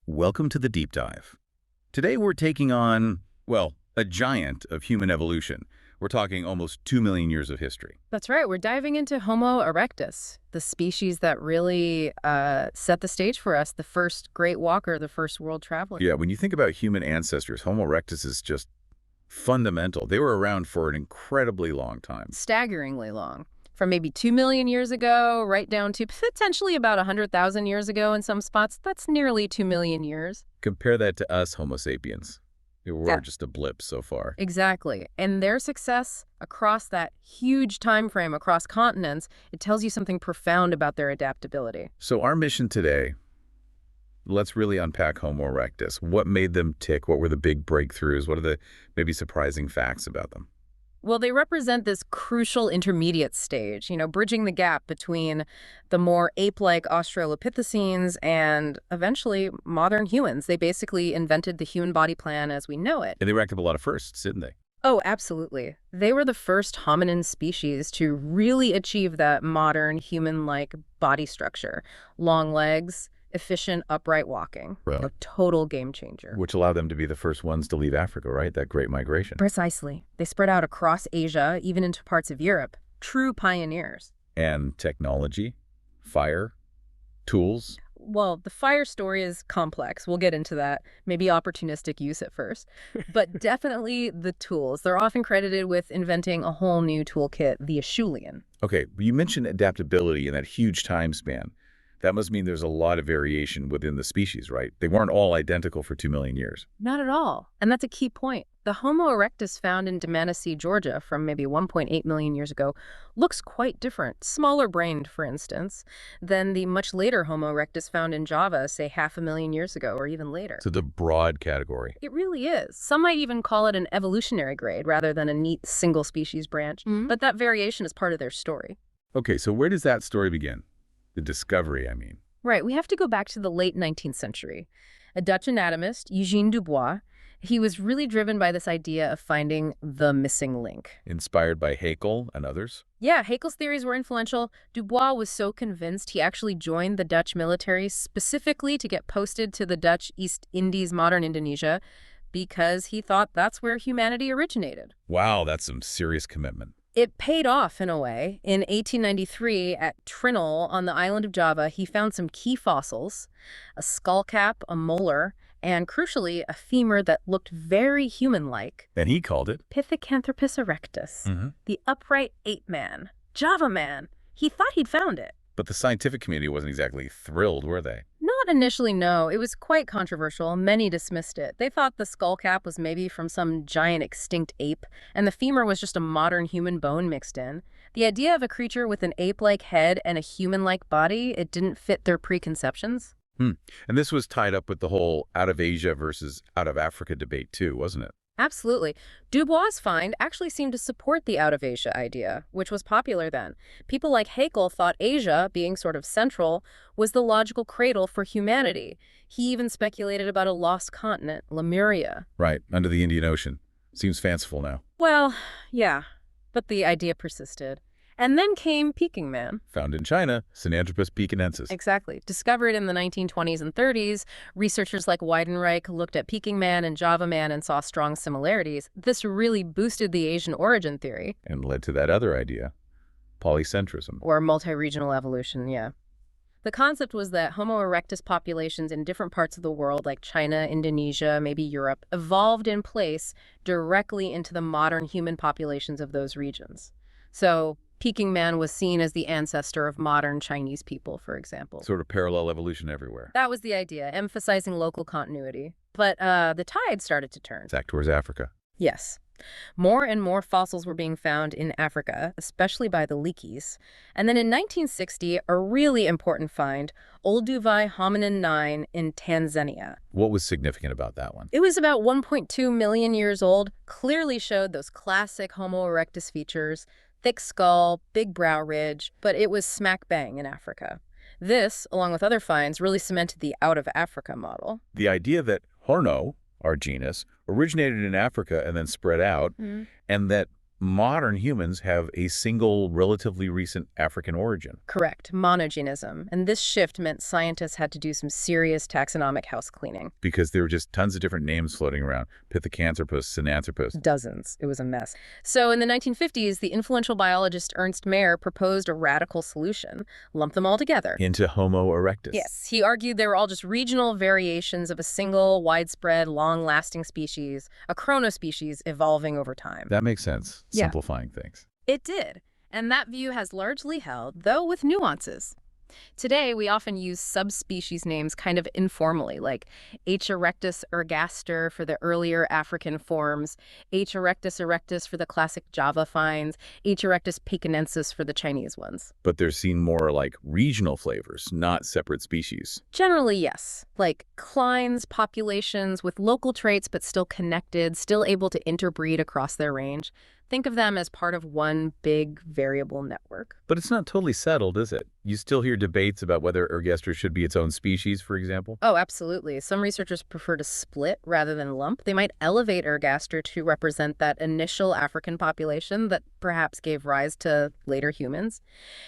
Welcome to the deep dive. Today we're taking on, well, a giant of human evolution. We're talking almost 2 million years of history. That's right. We're diving into Homo erectus, the species that really set the stage for us, the first great walker, the first world traveler. Yeah, when you think about human ancestors, Homo erectus is just fundamental. They were around for an incredibly long time. Staggeringly long. From maybe 2 million years ago, right down to potentially about 100,000 years ago in some spots. That's nearly 2 million years. Compare that to us, Homo sapiens. We're Yeah. just a blip so far. Exactly. And their success across that huge time frame, across continents, it tells you something profound about their adaptability. So our mission today, let's really unpack Homo erectus. What made them tick? What were the big breakthroughs? What are the maybe surprising facts about them? Well, they represent this crucial intermediate stage, bridging the gap between the more ape-like Australopithecines and eventually modern humans. They basically invented the human body plan as we know it. And they racked up a lot of firsts, didn't they? Oh, absolutely. They were the first hominin species to really achieve that modern human-like body structure. Long legs, efficient upright walking. Right. A total game changer. Which allowed them to be the first ones to leave Africa, right? That great migration. Precisely. They spread out across Asia, even into parts of Europe. True pioneers. And technology, fire, tools. Well, the fire story is complex. We'll get into that. Maybe opportunistic use at first. But definitely the tools. They're often credited with inventing a whole new toolkit, the Acheulean. Okay, you mentioned adaptability in that huge time span. That must mean there's a lot of variation within the species, right? They weren't all identical for 2 million years. Not at all. And that's a key point. The Homo erectus found in Dmanisi, Georgia, from maybe 1.8 million years ago, looks quite different, smaller-brained, for instance, than the much later Homo erectus found in Java, say 500,000 years ago or even later. So the broad category. It really is. Some might even call it an evolutionary grade rather than a neat single-species branch. But that variation is part of their story. Okay, so where does that story begin? The discovery, I mean. Right. We have to go back to the late 19th century. A Dutch anatomist, Eugène Dubois, he was really driven by this idea of finding the missing link. Inspired by Haeckel and others? Yeah, Haeckel's theories were influential. Dubois was so convinced he actually joined the Dutch military specifically to get posted to the Dutch East Indies, modern Indonesia, because he thought that's where humanity originated. Wow, that's some serious commitment. It paid off in a way. In 1893, at Trinil on the island of Java, he found some key fossils, a skull cap, a molar, and crucially, a femur that looked very human-like. And he called it Pithecanthropus erectus, the upright ape man, Java man. He thought he'd found it. But the scientific community wasn't exactly thrilled, were they? Not initially, no. It was quite controversial. Many dismissed it. They thought the skull cap was maybe from some giant extinct ape, and the femur was just a modern human bone mixed in. The idea of a creature with an ape-like head and a human-like body, it didn't fit their preconceptions. And this was tied up with the whole out of Asia versus out of Africa debate too, wasn't it? Absolutely. Dubois' find actually seemed to support the out-of-Asia idea, which was popular then. People like Haeckel thought Asia, being sort of central, was the logical cradle for humanity. He even speculated about a lost continent, Lemuria. Right, under the Indian Ocean. Seems fanciful now. Well, yeah, but the idea persisted. And then came Peking Man. Found in China, Sinanthropus pekinensis. Exactly. Discovered in the 1920s and 30s, researchers like Weidenreich looked at Peking Man and Java Man and saw strong similarities. This really boosted the Asian origin theory. And led to that other idea, polycentrism. Or multi-regional evolution, yeah. The concept was that Homo erectus populations in different parts of the world, like China, Indonesia, maybe Europe, evolved in place directly into the modern human populations of those regions. So Peking Man was seen as the ancestor of modern Chinese people, for example. Sort of parallel evolution everywhere. That was the idea, emphasizing local continuity. But the tide started to turn. Back towards Africa. Yes. More and more fossils were being found in Africa, especially by the Leakeys. And then in 1960, a really important find, Olduvai hominin 9 in Tanzania. What was significant about that one? It was about 1.2 million years old, clearly showed those classic Homo erectus features, thick skull, big brow ridge, but it was smack bang in Africa. This, along with other finds, really cemented the out-of-Africa model. The idea that Horno, our genus, originated in Africa and then spread out, and that modern humans have a single, relatively recent African origin. Correct, monogenism. And this shift meant scientists had to do some serious taxonomic house cleaning. Because there were just tons of different names floating around. Pithecanthropus, Sinanthropus. Dozens. It was a mess. So in the 1950s, the influential biologist Ernst Mayr proposed a radical solution: lump them all together. Into Homo erectus. Yes, he argued they were all just regional variations of a single, widespread, long-lasting species, a chronospecies evolving over time. That makes sense. Yeah. Simplifying things. It did, and that view has largely held, though with nuances. Today, we often use subspecies names kind of informally, like H. erectus ergaster for the earlier African forms, H. erectus erectus for the classic Java finds, H. erectus pekinensis for the Chinese ones. But they're seen more like regional flavors, not separate species. Generally, yes. Like Klein's populations with local traits but still connected, still able to interbreed across their range. Think of them as part of one big variable network. But it's not totally settled, is it? You still hear debates about whether ergaster should be its own species, for example? Oh, absolutely. Some researchers prefer to split rather than lump. They might elevate ergaster to represent that initial African population that perhaps gave rise to later humans.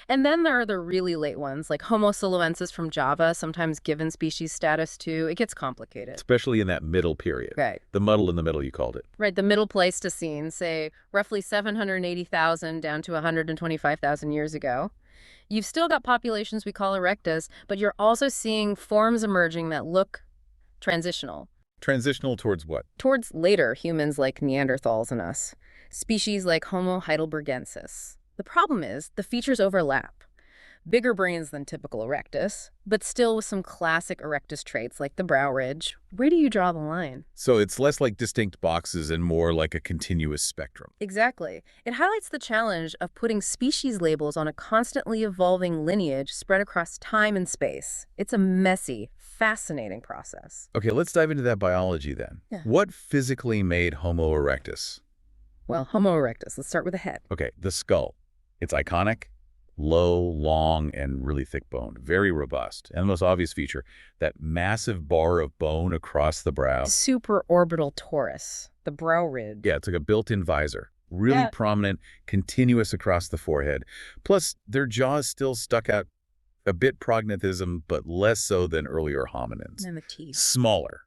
And then there are the really late ones, like Homo soloensis from Java, sometimes given species status too. It gets complicated. Especially in that middle period. Right. The muddle in the middle, you called it. Right, the middle Pleistocene, say roughly 780,000 down to 125,000 years ago. You've still got populations we call erectus, but you're also seeing forms emerging that look transitional. Transitional towards what? Towards later humans like Neanderthals and us. Species like Homo heidelbergensis. The problem is the features overlap. Bigger brains than typical erectus, but still with some classic erectus traits like the brow ridge. Where do you draw the line? So it's less like distinct boxes and more like a continuous spectrum. Exactly. It highlights the challenge of putting species labels on a constantly evolving lineage spread across time and space. It's a messy, fascinating process. Okay, let's dive into that biology then. Yeah. What physically made Homo erectus? Well, Homo erectus, let's start with the head. Okay, the skull. It's iconic. Low, long, and really thick bone. Very robust. And the most obvious feature, that massive bar of bone across the brow. Supraorbital torus, the brow ridge. Yeah, it's like a built-in visor. Really prominent, continuous across the forehead. Plus, their jaws still stuck out a bit prognathism, but less so than earlier hominins. And the teeth. Smaller.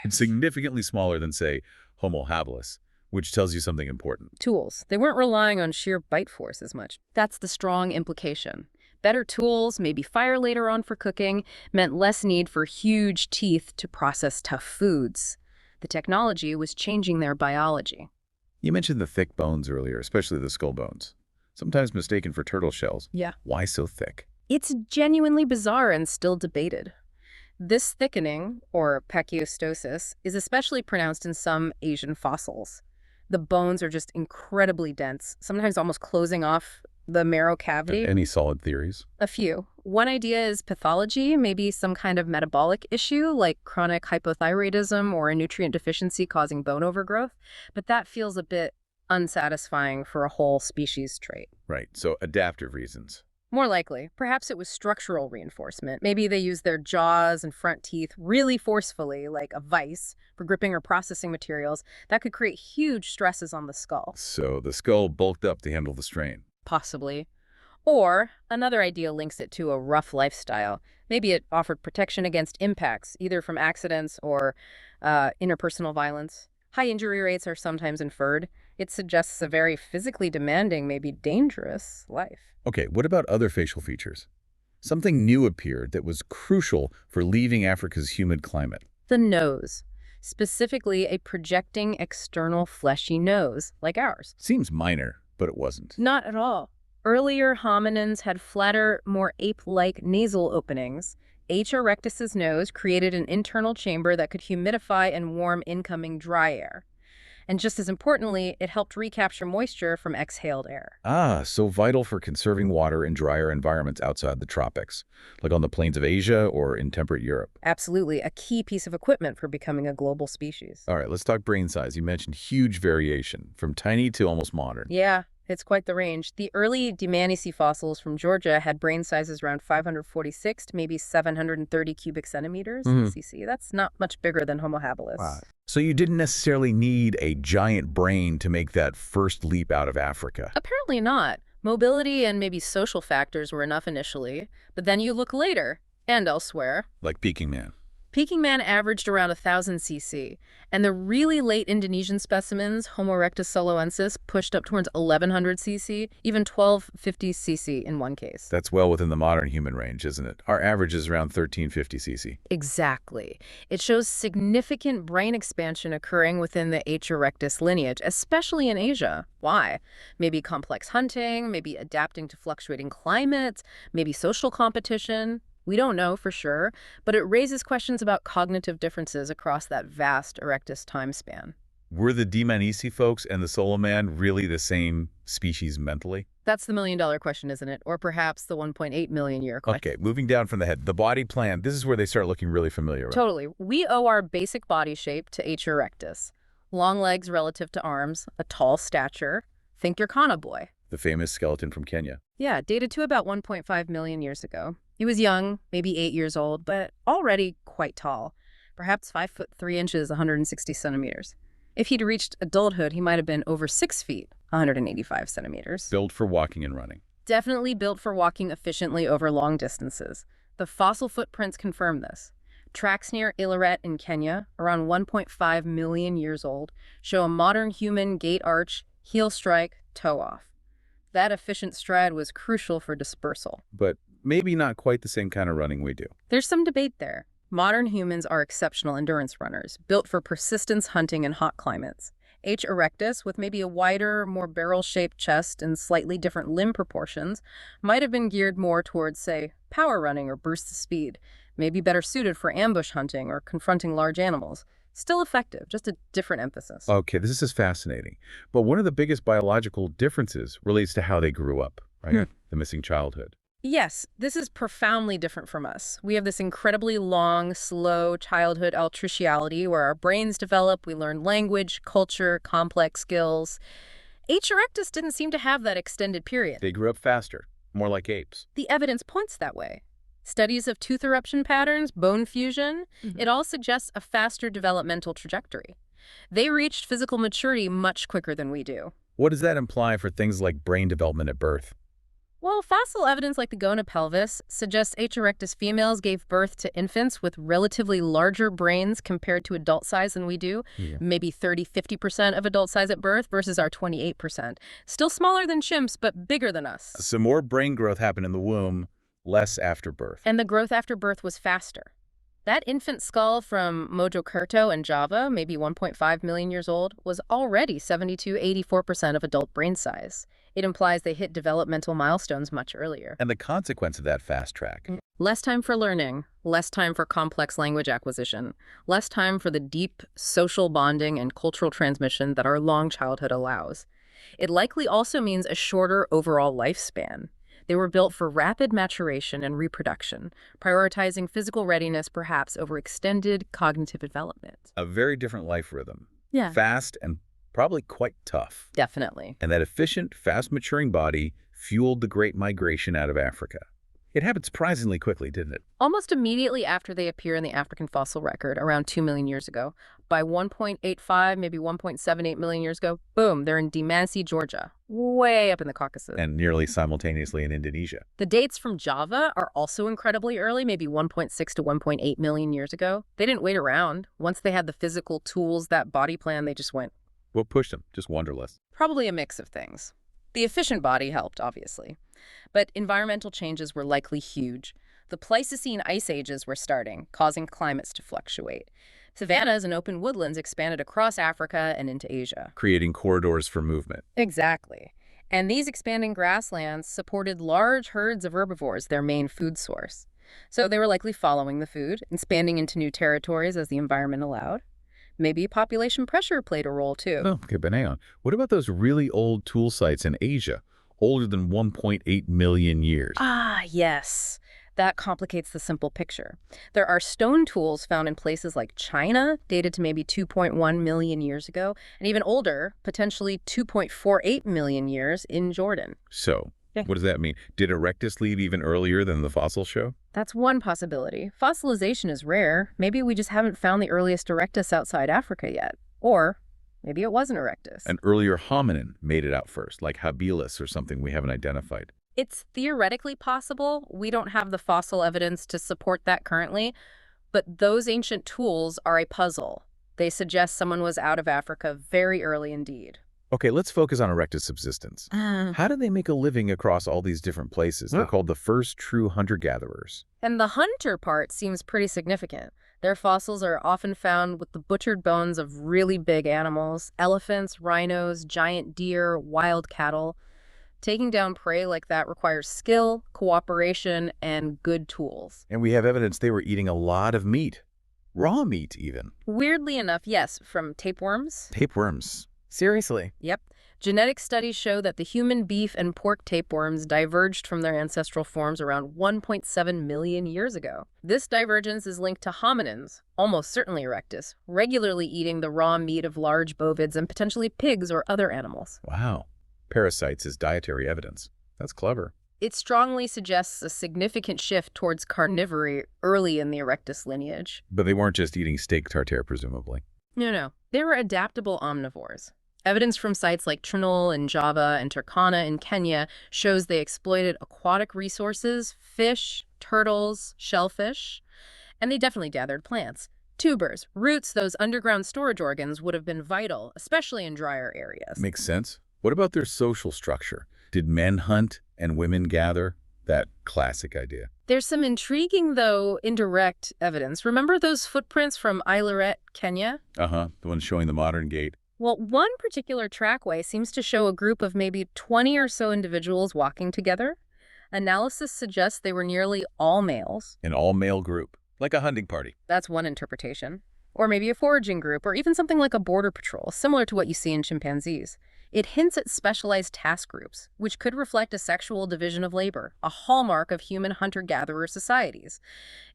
It's significantly smaller than, say, Homo habilis, which tells you something important. Tools. They weren't relying on sheer bite force as much. That's the strong implication. Better tools, maybe fire later on for cooking, meant less need for huge teeth to process tough foods. The technology was changing their biology. You mentioned the thick bones earlier, especially the skull bones. Sometimes mistaken for turtle shells. Yeah. Why so thick? It's genuinely bizarre and still debated. This thickening, or pachyostosis, is especially pronounced in some Asian fossils. The bones are just incredibly dense, sometimes almost closing off the marrow cavity. Any solid theories? A few. One idea is pathology, maybe some kind of metabolic issue like chronic hypothyroidism or a nutrient deficiency causing bone overgrowth, but that feels a bit unsatisfying for a whole species trait. Right, so adaptive reasons. More likely, perhaps it was structural reinforcement. Maybe they used their jaws and front teeth really forcefully, like a vise, for gripping or processing materials. That could create huge stresses on the skull. So the skull bulked up to handle the strain. Possibly. Or another idea links it to a rough lifestyle. Maybe it offered protection against impacts, either from accidents or interpersonal violence. High injury rates are sometimes inferred. It suggests a very physically demanding, maybe dangerous life. Okay, what about other facial features? Something new appeared that was crucial for leaving Africa's humid climate. The nose. Specifically, a projecting external fleshy nose, like ours. Seems minor, but it wasn't. Not at all. Earlier hominins had flatter, more ape-like nasal openings. H. erectus's nose created an internal chamber that could humidify and warm incoming dry air. And just as importantly, it helped recapture moisture from exhaled air. Ah, so vital for conserving water in drier environments outside the tropics, like on the plains of Asia or in temperate Europe. Absolutely, a key piece of equipment for becoming a global species. All right, let's talk brain size. You mentioned huge variation, from tiny to almost modern. Yeah, It's quite the range. The early Dmanisi fossils from Georgia had brain sizes around 546 to maybe 730 cubic centimeters, cc. That's not much bigger than Homo habilis. Wow. So you didn't necessarily need a giant brain to make that first leap out of Africa. Apparently not. Mobility and maybe social factors were enough initially, but then you look later, and elsewhere. Like Peking Man. Peking Man averaged around 1,000 cc, and the really late Indonesian specimens, Homo erectus soloensis, pushed up towards 1,100 cc, even 1,250 cc in one case. That's well within the modern human range, isn't it? Our average is around 1,350 cc. Exactly. It shows significant brain expansion occurring within the H. erectus lineage, especially in Asia. Why? Maybe complex hunting, maybe adapting to fluctuating climates, maybe social competition. We don't know for sure, but it raises questions about cognitive differences across that vast erectus time span. Were the Dmanisi folks and the Solo Man really the same species mentally? That's the million-dollar question, isn't it? Or perhaps the 1.8 million year question. Okay, moving down from the head, the body plan, this is where they start looking really familiar. Right? Totally. We owe our basic body shape to H. erectus. Long legs relative to arms, a tall stature. Think your Kana boy. The famous skeleton from Kenya. Yeah, dated to about 1.5 million years ago. He was young, maybe 8 years old, but already quite tall. Perhaps 5 foot 3 inches, 160 centimeters. If he'd reached adulthood, he might have been over 6 feet, 185 centimeters. Built for walking and running. Definitely built for walking efficiently over long distances. The fossil footprints confirm this. Tracks near Ileret in Kenya, around 1.5 million years old, show a modern human gait arch, heel strike, toe off. That efficient stride was crucial for dispersal. But maybe not quite the same kind of running we do. There's some debate there. Modern humans are exceptional endurance runners, built for persistence hunting in hot climates. H. erectus, with maybe a wider, more barrel-shaped chest and slightly different limb proportions, might have been geared more towards, say, power running or burst of speed, maybe better suited for ambush hunting or confronting large animals. Still effective, just a different emphasis. Okay, this is fascinating. But one of the biggest biological differences relates to how they grew up, right? The missing childhood. Yes, this is profoundly different from us. We have this incredibly long, slow childhood altriciality where our brains develop, we learn language, culture, complex skills. H. erectus didn't seem to have that extended period. They grew up faster, more like apes. The evidence points that way. Studies of tooth eruption patterns, bone fusion, it all suggests a faster developmental trajectory. They reached physical maturity much quicker than we do. What does that imply for things like brain development at birth? Well, fossil evidence like the gona pelvis suggests H. erectus females gave birth to infants with relatively larger brains compared to adult size than we do, maybe 30–50% of adult size at birth versus our 28%. Still smaller than chimps, but bigger than us. So more brain growth happened in the womb, less after birth. And the growth after birth was faster. That infant skull from Mojokerto in Java, maybe 1.5 million years old, was already 72–84% of adult brain size. It implies they hit developmental milestones much earlier. And the consequence of that fast track? Less time for learning, less time for complex language acquisition, less time for the deep social bonding and cultural transmission that our long childhood allows. It likely also means a shorter overall lifespan. They were built for rapid maturation and reproduction, prioritizing physical readiness perhaps over extended cognitive development. A very different life rhythm. Yeah. Fast and probably quite tough. Definitely. And that efficient, fast-maturing body fueled the Great Migration out of Africa. It happened surprisingly quickly, didn't it? Almost immediately after they appear in the African fossil record, around 2 million years ago. By 1.85, maybe 1.78 million years ago, boom, they're in Dmanisi, Georgia, way up in the Caucasus. And nearly simultaneously in Indonesia. The dates from Java are also incredibly early, maybe 1.6 to 1.8 million years ago. They didn't wait around. Once they had the physical tools, that body plan, they just went. What pushed them? Just wanderlust. Probably a mix of things. The efficient body helped, obviously. But environmental changes were likely huge. The Pleistocene ice ages were starting, causing climates to fluctuate. Savannas and open woodlands expanded across Africa and into Asia. Creating corridors for movement. Exactly. And these expanding grasslands supported large herds of herbivores, their main food source. So they were likely following the food, expanding into new territories as the environment allowed. Maybe population pressure played a role, too. Oh, okay, but hang on. What about those really old tool sites in Asia, older than 1.8 million years? Ah, yes. That complicates the simple picture. There are stone tools found in places like China, dated to maybe 2.1 million years ago, and even older, potentially 2.48 million years in Jordan. So, what does that mean? Did Erectus leave even earlier than the fossils show? That's one possibility. Fossilization is rare. Maybe we just haven't found the earliest Erectus outside Africa yet. Or maybe it wasn't Erectus. An earlier hominin made it out first, like habilis or something we haven't identified. It's theoretically possible. We don't have the fossil evidence to support that currently, but those ancient tools are a puzzle. They suggest someone was out of Africa very early indeed. Okay, let's focus on Erectus' subsistence. How do they make a living across all these different places? They're called the first true hunter-gatherers. And the hunter part seems pretty significant. Their fossils are often found with the butchered bones of really big animals, elephants, rhinos, giant deer, wild cattle. Taking down prey like that requires skill, cooperation, and good tools. And we have evidence they were eating a lot of meat. Raw meat, even. Weirdly enough, yes, from tapeworms. Tapeworms. Seriously? Yep. Genetic studies show that the human beef and pork tapeworms diverged from their ancestral forms around 1.7 million years ago. This divergence is linked to hominins, almost certainly Erectus, regularly eating the raw meat of large bovids and potentially pigs or other animals. Wow. Parasites as dietary evidence. That's clever. It strongly suggests a significant shift towards carnivory early in the Erectus lineage. But they weren't just eating steak tartare, presumably. No. They were adaptable omnivores. Evidence from sites like Trinul in Java and Turkana in Kenya shows they exploited aquatic resources, fish, turtles, shellfish, and they definitely gathered plants. Tubers, roots, those underground storage organs would have been vital, especially in drier areas. Makes sense. What about their social structure? Did men hunt and women gather? That classic idea. There's some intriguing, though, indirect evidence. Remember those footprints from Ileret, Kenya? The one showing the modern gate. Well, one particular trackway seems to show a group of maybe 20 or so individuals walking together. Analysis suggests they were nearly all males. An all-male group, like a hunting party. That's one interpretation. Or maybe a foraging group, or even something like a border patrol, similar to what you see in chimpanzees. It hints at specialized task groups, which could reflect a sexual division of labor, a hallmark of human hunter-gatherer societies.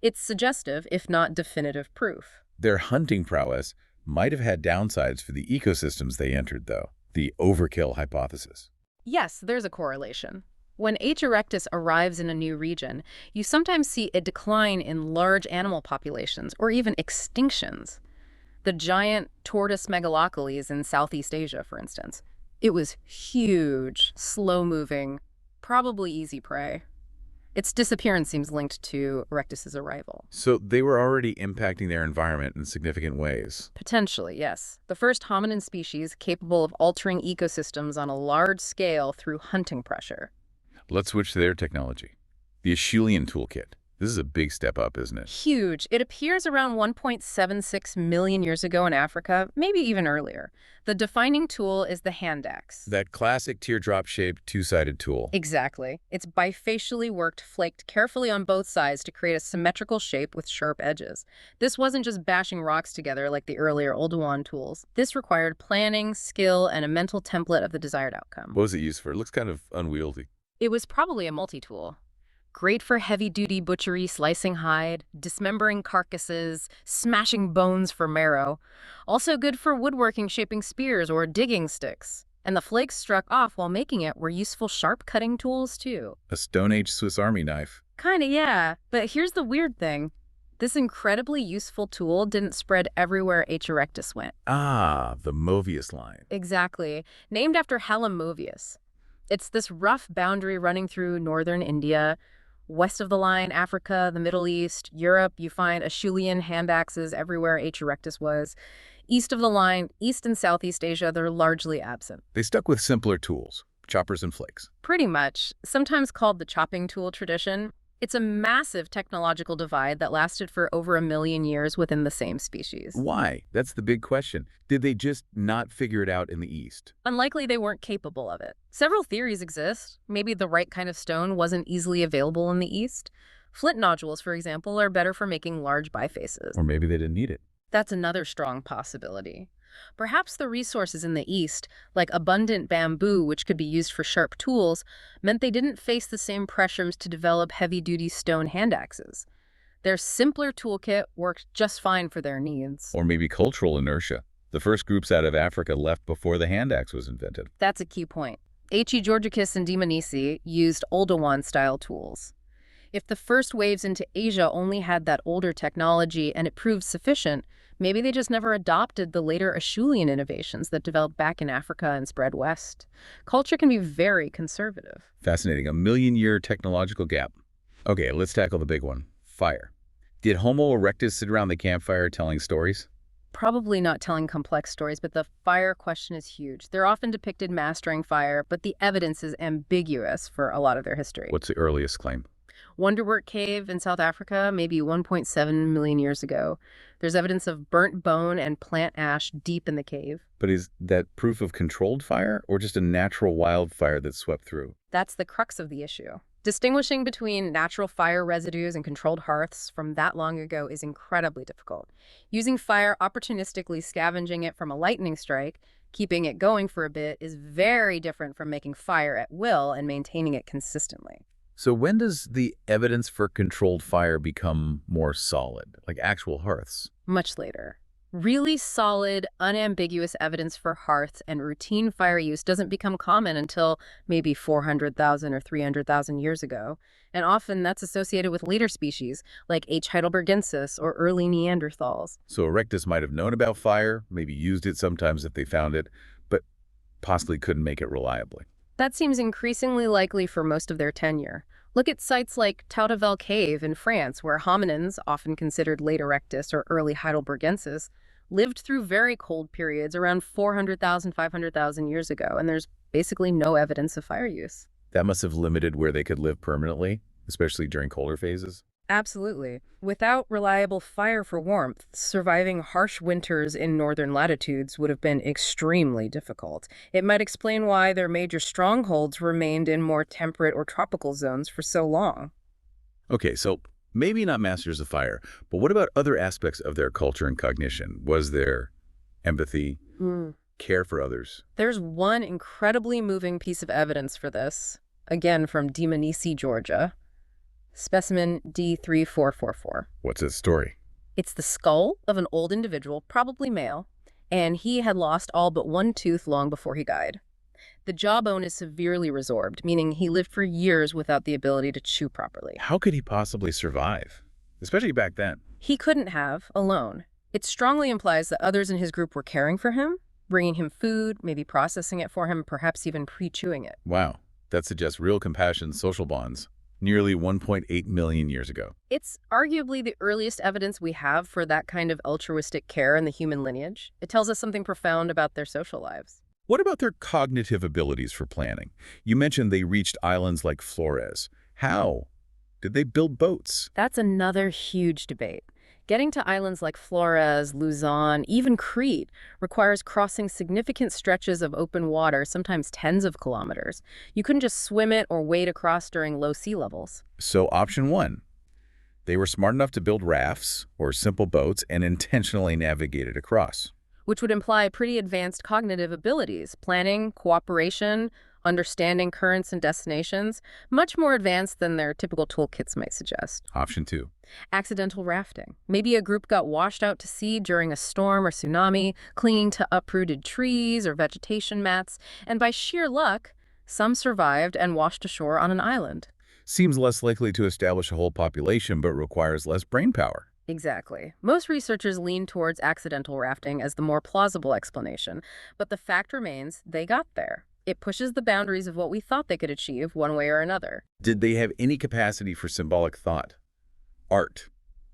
It's suggestive, if not definitive proof. Their hunting prowess might have had downsides for the ecosystems they entered, though. The overkill hypothesis. Yes, there's a correlation. When H. erectus arrives in a new region, you sometimes see a decline in large animal populations, or even extinctions. The giant tortoise megaloceles in Southeast Asia, for instance. It was huge, slow-moving, probably easy prey. Its disappearance seems linked to Erectus's arrival. So they were already impacting their environment in significant ways. Potentially, yes. The first hominin species capable of altering ecosystems on a large scale through hunting pressure. Let's switch to their technology. The Acheulean toolkit. This is a big step up, isn't it? Huge. It appears around 1.76 million years ago in Africa, maybe even earlier. The defining tool is the hand axe. That classic teardrop-shaped two-sided tool. Exactly. It's bifacially worked, flaked carefully on both sides to create a symmetrical shape with sharp edges. This wasn't just bashing rocks together like the earlier Oldowan tools. This required planning, skill, and a mental template of the desired outcome. What was it used for? It looks kind of unwieldy. It was probably a multi-tool. Great for heavy-duty butchery, slicing hide, dismembering carcasses, smashing bones for marrow. Also good for woodworking, shaping spears, or digging sticks. And the flakes struck off while making it were useful sharp-cutting tools, too. A Stone Age Swiss Army knife. Kinda, yeah. But here's the weird thing. This incredibly useful tool didn't spread everywhere H. erectus went. Ah, the Movius line. Exactly. Named after Hallam Movius. It's this rough boundary running through northern India. West of the line, Africa, the Middle East, Europe, you find Acheulean hand axes everywhere H. erectus was. East of the line, East and Southeast Asia, they're largely absent. They stuck with simpler tools, choppers and flakes. Pretty much, sometimes called the chopping tool tradition. It's a massive technological divide that lasted for over 1 million years within the same species. Why? That's the big question. Did they just not figure it out in the East? Unlikely they weren't capable of it. Several theories exist. Maybe the right kind of stone wasn't easily available in the East. Flint nodules, for example, are better for making large bifaces. Or maybe they didn't need it. That's another strong possibility. Perhaps the resources in the East, like abundant bamboo, which could be used for sharp tools, meant they didn't face the same pressures to develop heavy-duty stone hand axes. Their simpler toolkit worked just fine for their needs. Or maybe cultural inertia. The first groups out of Africa left before the hand axe was invented. That's a key point. H.E. Georgicus and Dmanisi used Oldowan-style tools. If the first waves into Asia only had that older technology and it proved sufficient, maybe they just never adopted the later Acheulean innovations that developed back in Africa and spread west. Culture can be very conservative. Fascinating. A million-year technological gap. Okay, let's tackle the big one. Fire. Did Homo erectus sit around the campfire telling stories? Probably not telling complex stories, but the fire question is huge. They're often depicted mastering fire, but the evidence is ambiguous for a lot of their history. What's the earliest claim? Wonderwork Cave in South Africa, maybe 1.7 million years ago. There's evidence of burnt bone and plant ash deep in the cave. But is that proof of controlled fire or just a natural wildfire that swept through? That's the crux of the issue. Distinguishing between natural fire residues and controlled hearths from that long ago is incredibly difficult. Using fire opportunistically scavenging it from a lightning strike, keeping it going for a bit, is very different from making fire at will and maintaining it consistently. So when does the evidence for controlled fire become more solid, like actual hearths? Much later. Really solid, unambiguous evidence for hearths and routine fire use doesn't become common until maybe 400,000 or 300,000 years ago. And often that's associated with later species, like H. heidelbergensis or early Neanderthals. So Erectus might have known about fire, maybe used it sometimes if they found it, but possibly couldn't make it reliably. That seems increasingly likely for most of their tenure. Look at sites like Tautavel Cave in France, where hominins, often considered late Erectus or early heidelbergensis, lived through very cold periods around 400,000, 500,000 years ago, and there's basically no evidence of fire use. That must have limited where they could live permanently, especially during colder phases. Absolutely. Without reliable fire for warmth, surviving harsh winters in northern latitudes would have been extremely difficult. It might explain why their major strongholds remained in more temperate or tropical zones for so long. Okay, so maybe not masters of fire, but what about other aspects of their culture and cognition? Was there empathy, care for others? There's one incredibly moving piece of evidence for this, again from Dmanisi, Georgia. Specimen D3444. What's its story? It's the skull of an old individual, probably male, and he had lost all but one tooth long before he died. The jawbone is severely resorbed, meaning he lived for years without the ability to chew properly. How could he possibly survive, especially back then? He couldn't have, alone. It strongly implies that others in his group were caring for him, bringing him food, maybe processing it for him, perhaps even pre-chewing it. Wow, that suggests real compassion, social bonds. Nearly 1.8 million years ago. It's arguably the earliest evidence we have for that kind of altruistic care in the human lineage. It tells us something profound about their social lives. What about their cognitive abilities for planning? You mentioned they reached islands like Flores. How? Did they build boats? That's another huge debate. Getting to islands like Flores, Luzon, even Crete requires crossing significant stretches of open water, sometimes tens of kilometers. You couldn't just swim it or wade across during low sea levels. So option one, they were smart enough to build rafts or simple boats and intentionally navigated across. Which would imply pretty advanced cognitive abilities, planning, cooperation, understanding currents and destinations, much more advanced than their typical toolkits might suggest. Option two. Accidental rafting. Maybe a group got washed out to sea during a storm or tsunami, clinging to uprooted trees or vegetation mats, and by sheer luck, some survived and washed ashore on an island. Seems less likely to establish a whole population, but requires less brainpower. Exactly. Most researchers lean towards accidental rafting as the more plausible explanation, but the fact remains they got there. It pushes the boundaries of what we thought they could achieve one way or another. Did they have any capacity for symbolic thought? Art?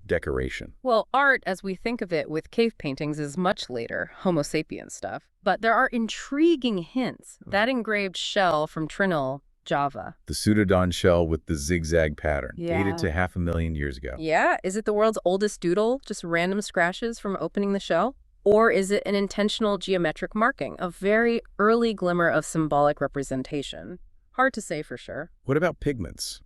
Decoration? Well, art, as we think of it with cave paintings, is much later, Homo sapiens stuff. But there are intriguing hints. That engraved shell from Trinil, Java. The pseudodon shell with the zigzag pattern, dated to 500,000 years ago. Yeah? Is it the world's oldest doodle, just random scratches from opening the shell? Or is it an intentional geometric marking, a very early glimmer of symbolic representation? Hard to say for sure. What about pigments?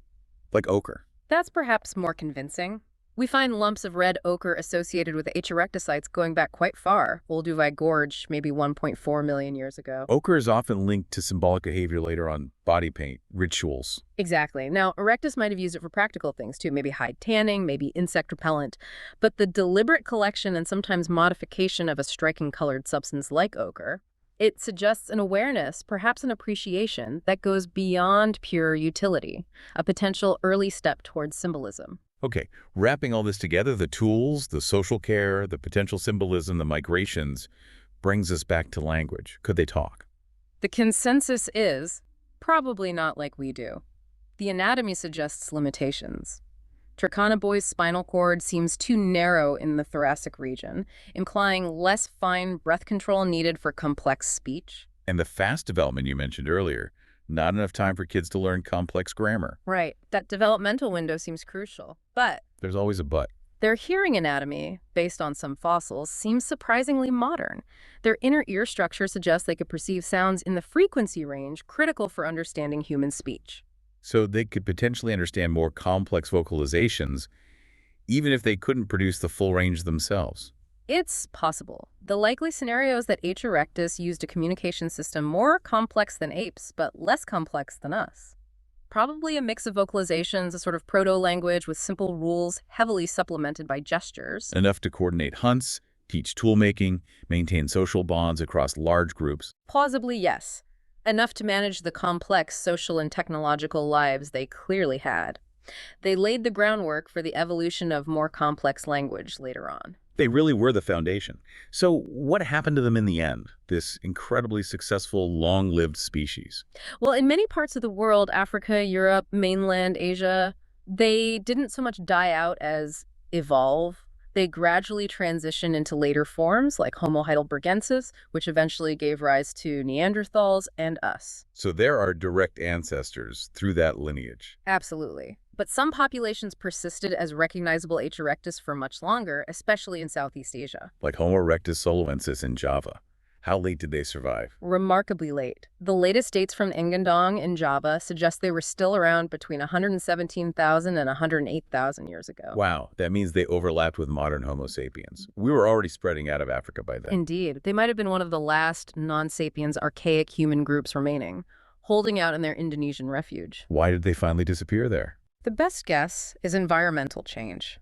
Like ochre? That's perhaps more convincing. We find lumps of red ochre associated with H. erectus sites going back quite far, Olduvai Gorge, maybe 1.4 million years ago. Ochre is often linked to symbolic behavior later on body paint, rituals. Exactly. Now, Erectus might have used it for practical things too, maybe hide tanning, maybe insect repellent. But the deliberate collection and sometimes modification of a striking colored substance like ochre, it suggests an awareness, perhaps an appreciation, that goes beyond pure utility, a potential early step towards symbolism. Okay, wrapping all this together, the tools, the social care, the potential symbolism, the migrations, brings us back to language. Could they talk? The consensus is probably not like we do. The anatomy suggests limitations. Trichinoboy's spinal cord seems too narrow in the thoracic region, implying less fine breath control needed for complex speech. And the fast development you mentioned earlier, not enough time for kids to learn complex grammar. Right. That developmental window seems crucial. But There's always a but. their hearing anatomy, based on some fossils, seems surprisingly modern. Their inner ear structure suggests they could perceive sounds in the frequency range critical for understanding human speech. So they could potentially understand more complex vocalizations, even if they couldn't produce the full range themselves. It's possible. The likely scenario is that H. erectus used a communication system more complex than apes, but less complex than us. Probably a mix of vocalizations, a sort of proto-language with simple rules, heavily supplemented by gestures. Enough to coordinate hunts, teach tool-making, maintain social bonds across large groups. Plausibly, yes. Enough to manage the complex social and technological lives they clearly had. They laid the groundwork for the evolution of more complex language later on. They really were the foundation. So what happened to them in the end, this incredibly successful, long-lived species? Well, in many parts of the world, Africa, Europe, mainland Asia, they didn't so much die out as evolve. They gradually transitioned into later forms like Homo heidelbergensis, which eventually gave rise to Neanderthals and us. So there are direct ancestors through that lineage. Absolutely. But some populations persisted as recognizable H. erectus for much longer, especially in Southeast Asia. Like Homo erectus soloensis in Java. How late did they survive? Remarkably late. The latest dates from Ngandong in Java suggest they were still around between 117,000 and 108,000 years ago. Wow, that means they overlapped with modern Homo sapiens. We were already spreading out of Africa by then. Indeed. They might have been one of the last non-sapiens archaic human groups remaining, holding out in their Indonesian refuge. Why did they finally disappear there? The best guess is environmental change.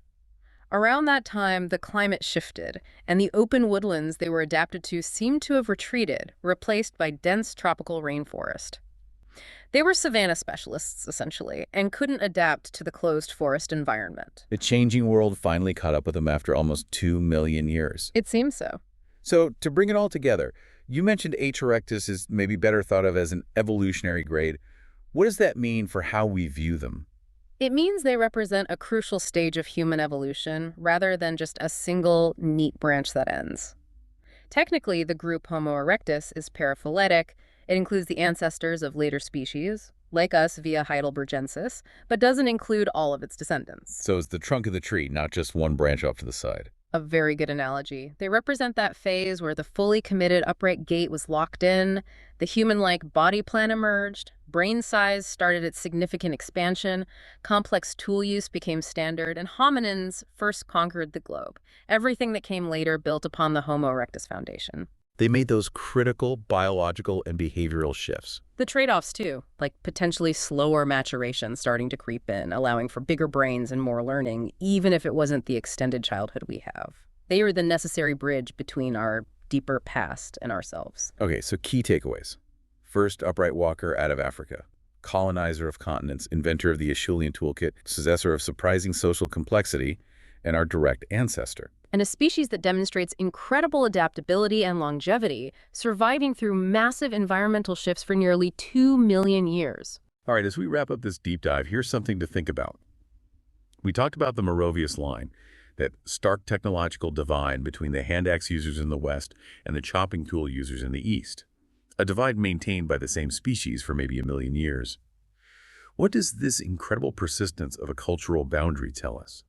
Around that time, the climate shifted, and the open woodlands they were adapted to seemed to have retreated, replaced by dense tropical rainforest. They were savanna specialists, essentially, and couldn't adapt to the closed forest environment. The changing world finally caught up with them after almost 2 million years. It seems so. So, to bring it all together, you mentioned H. erectus is maybe better thought of as an evolutionary grade. What does that mean for how we view them? It means they represent a crucial stage of human evolution, rather than just a single, neat branch that ends. Technically, the group Homo erectus is paraphyletic. It includes the ancestors of later species, like us via heidelbergensis, but doesn't include all of its descendants. So it's the trunk of the tree, not just one branch off to the side. A very good analogy. They represent that phase where the fully committed upright gait was locked in, the human-like body plan emerged, brain size started its significant expansion, complex tool use became standard, and hominins first conquered the globe. Everything that came later built upon the Homo erectus foundation. They made those critical biological and behavioral shifts. The trade-offs, too, like potentially slower maturation starting to creep in, allowing for bigger brains and more learning, even if it wasn't the extended childhood we have. They were the necessary bridge between our deeper past and ourselves. Okay, so key takeaways. First upright walker out of Africa. Colonizer of continents, inventor of the Acheulean toolkit, possessor of surprising social complexity, and our direct ancestor. And a species that demonstrates incredible adaptability and longevity, surviving through massive environmental shifts for nearly 2 million years. All right, as we wrap up this deep dive, here's something to think about. We talked about the Moravius line, that stark technological divide between the hand axe users in the West and the chopping tool users in the East. A divide maintained by the same species for maybe 1 million years. What does this incredible persistence of a cultural boundary tell us?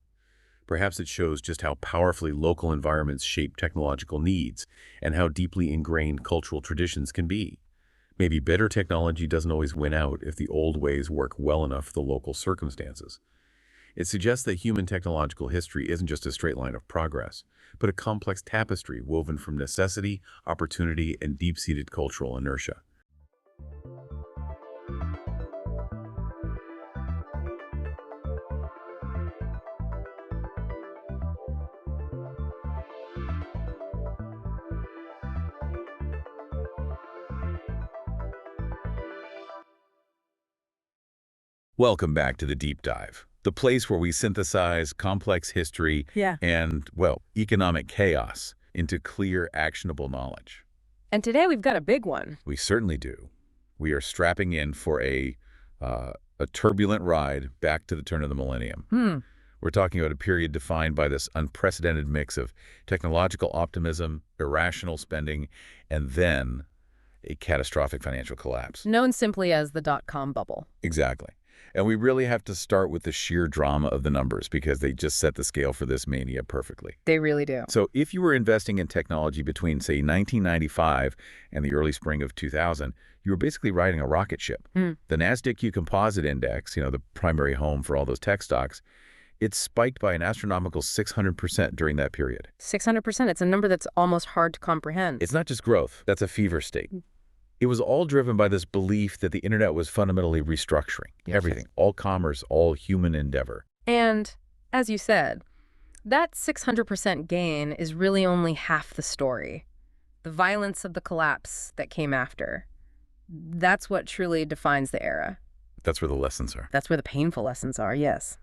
Perhaps it shows just how powerfully local environments shape technological needs and how deeply ingrained cultural traditions can be. Maybe better technology doesn't always win out if the old ways work well enough for the local circumstances. It suggests that human technological history isn't just a straight line of progress, but a complex tapestry woven from necessity, opportunity, and deep-seated cultural inertia. Welcome back to the Deep Dive, the place where we synthesize complex history and, well, economic chaos into clear, actionable knowledge. And today we've got a big one. We certainly do. We are strapping in for a turbulent ride back to the turn of the millennium. We're talking about a period defined by this unprecedented mix of technological optimism, irrational spending, and then a catastrophic financial collapse. Known simply as the dot-com bubble. Exactly. And we really have to start with the sheer drama of the numbers because they just set the scale for this mania perfectly. They really do. So if you were investing in technology between, say, 1995 and the early spring of 2000, you were basically riding a rocket ship. The NASDAQ Composite Index, the primary home for all those tech stocks, it spiked by an astronomical 600% during that period. 600%. It's a number that's almost hard to comprehend. It's not just growth. That's a fever state. It was all driven by this belief that the internet was fundamentally restructuring everything, all commerce, all human endeavor. And, as you said, that 600% gain is really only half the story. The violence of the collapse that came after, that's what truly defines the era. That's where the lessons are. That's where the painful lessons are, yes.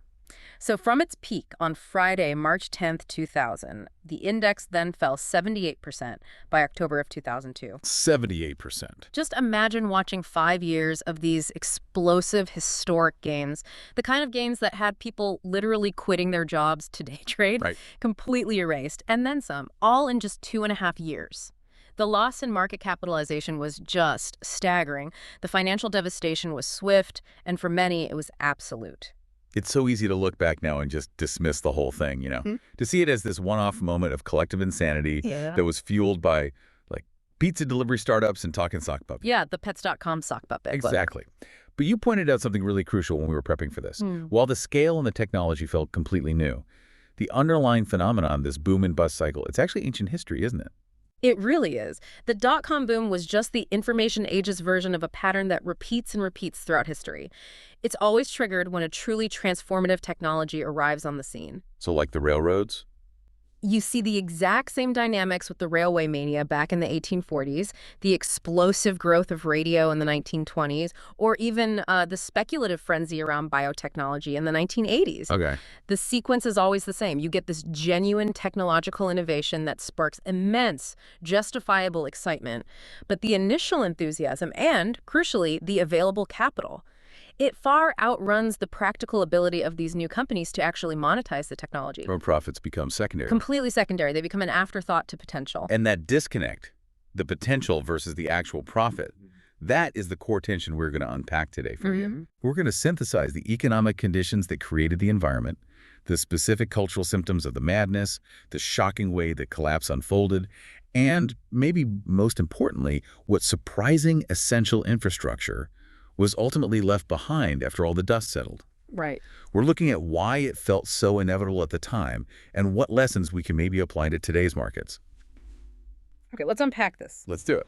So from its peak on Friday, March 10th, 2000, the index then fell 78% by October of 2002. 78%. Just imagine watching 5 years of these explosive, historic gains, the kind of gains that had people literally quitting their jobs to day trade, completely erased, and then some, all in just 2.5 years. The loss in market capitalization was just staggering. The financial devastation was swift, and for many, it was absolute. It's so easy to look back now and just dismiss the whole thing, to see it as this one-off moment of collective insanity that was fueled by, like, pizza delivery startups and talking sock puppet. Yeah, the Pets.com sock puppet. Exactly. But you pointed out something really crucial when we were prepping for this. While the scale and the technology felt completely new, the underlying phenomenon, this boom and bust cycle, it's actually ancient history, isn't it? It really is. The dot-com boom was just the information age's version of a pattern that repeats and repeats throughout history. It's always triggered when a truly transformative technology arrives on the scene. So like the railroads? You see the exact same dynamics with the railway mania back in the 1840s, the explosive growth of radio in the 1920s, or even the speculative frenzy around biotechnology in the 1980s. Okay. The sequence is always the same. You get this genuine technological innovation that sparks immense, justifiable excitement, but the initial enthusiasm and, crucially, the available capital, it far outruns the practical ability of these new companies to actually monetize the technology. Where profits become secondary. Completely secondary. They become an afterthought to potential. And that disconnect, the potential versus the actual profit, that is the core tension we're going to unpack today for you. We're going to synthesize the economic conditions that created the environment, the specific cultural symptoms of the madness, the shocking way that collapse unfolded, and maybe most importantly, what surprising essential infrastructure was ultimately left behind after all the dust settled. Right. We're looking at why it felt so inevitable at the time and what lessons we can maybe apply to today's markets. Okay, let's unpack this. Let's do it.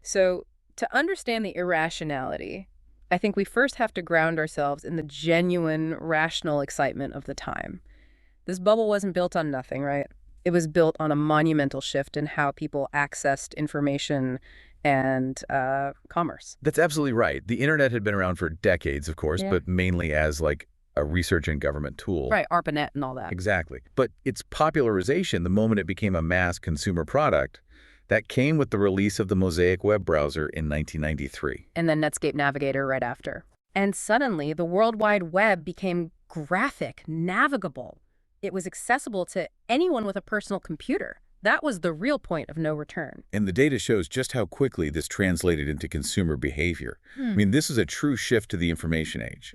So, to understand the irrationality, I think we first have to ground ourselves in the genuine, rational excitement of the time. This bubble wasn't built on nothing, right? It was built on a monumental shift in how people accessed information and commerce. That's absolutely right. The internet had been around for decades, of course, but mainly as like a research and government tool. Right, ARPANET and all that. Exactly. But its popularization, the moment it became a mass consumer product, that came with the release of the Mosaic web browser in 1993. And then Netscape Navigator right after. And suddenly, the World Wide Web became graphic, navigable. It was accessible to anyone with a personal computer. That was the real point of no return. And the data shows just how quickly this translated into consumer behavior. I mean, this is a true shift to the information age.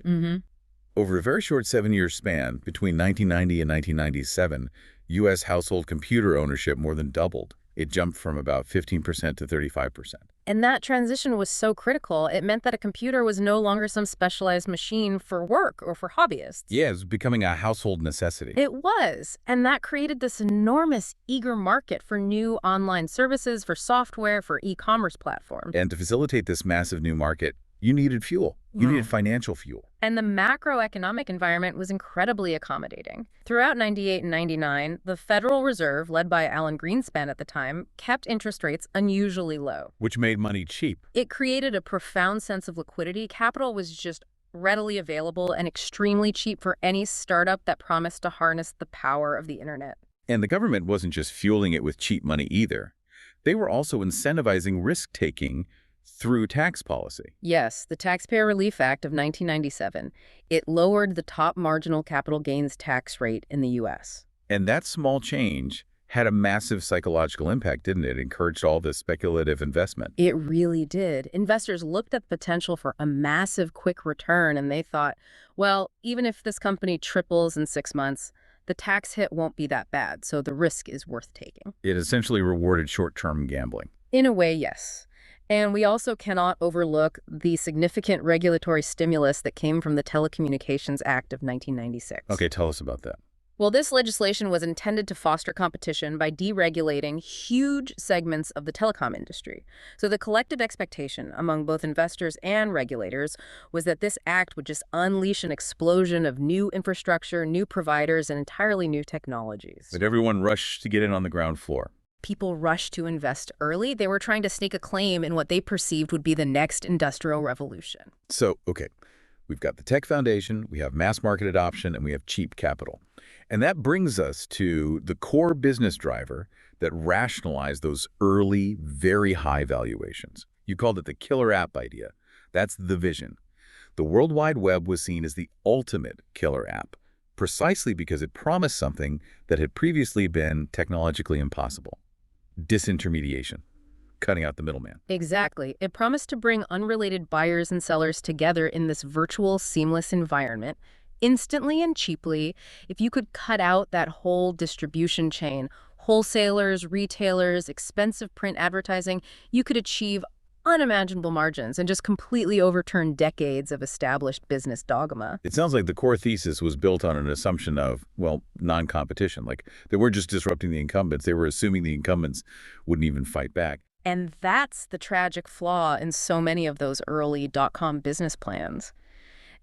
Over a very short 7-year span, between 1990 and 1997, U.S. household computer ownership more than doubled. It jumped from about 15% to 35%. And that transition was so critical, it meant that a computer was no longer some specialized machine for work or for hobbyists. Yeah, it's becoming a household necessity. It was, and that created this enormous, eager market for new online services, for software, for e-commerce platforms. And to facilitate this massive new market, you needed fuel. You needed financial fuel. And the macroeconomic environment was incredibly accommodating. Throughout 98 and 99, the Federal Reserve, led by Alan Greenspan at the time, kept interest rates unusually low. Which made money cheap. It created a profound sense of liquidity. Capital was just readily available and extremely cheap for any startup that promised to harness the power of the internet. And the government wasn't just fueling it with cheap money either. They were also incentivizing risk-taking through tax policy. Yes, the Taxpayer Relief Act of 1997. It lowered the top marginal capital gains tax rate in the U.S. And that small change had a massive psychological impact, didn't it? It encouraged all this speculative investment. It really did. Investors looked at the potential for a massive quick return, and they thought, well, even if this company triples in 6 months, the tax hit won't be that bad, so the risk is worth taking. It essentially rewarded short-term gambling. In a way, yes. And we also cannot overlook the significant regulatory stimulus that came from the Telecommunications Act of 1996. Okay, tell us about that. Well, this legislation was intended to foster competition by deregulating huge segments of the telecom industry. So the collective expectation among both investors and regulators was that this act would just unleash an explosion of new infrastructure, new providers, and entirely new technologies. But everyone rushed to get in on the ground floor. People rushed to invest early. They were trying to stake a claim in what they perceived would be the next industrial revolution. So, okay, we've got the tech foundation, we have mass market adoption, and we have cheap capital. And that brings us to the core business driver that rationalized those early, very high valuations. You called it the killer app idea. That's the vision. The World Wide Web was seen as the ultimate killer app, precisely because it promised something that had previously been technologically impossible. Disintermediation, cutting out the middleman. Exactly. It promised to bring unrelated buyers and sellers together in this virtual, seamless environment, instantly and cheaply. If you could cut out that whole distribution chain, wholesalers, retailers, expensive print advertising, you could achieve unimaginable margins and just completely overturn decades of established business dogma. It sounds like the core thesis was built on an assumption of, well, non-competition. Like, they weren't just disrupting the incumbents. They were assuming the incumbents wouldn't even fight back. And that's the tragic flaw in so many of those early dot-com business plans.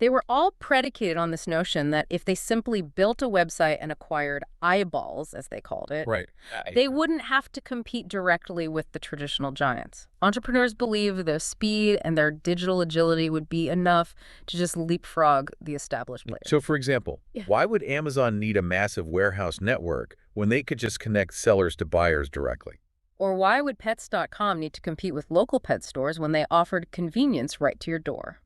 They were all predicated on this notion that if they simply built a website and acquired eyeballs, as they called it, Right. they wouldn't have to compete directly with the traditional giants. Entrepreneurs believed their speed and their digital agility would be enough to just leapfrog the established players. So, for example, why would Amazon need a massive warehouse network when they could just connect sellers to buyers directly? Or why would Pets.com need to compete with local pet stores when they offered convenience right to your door?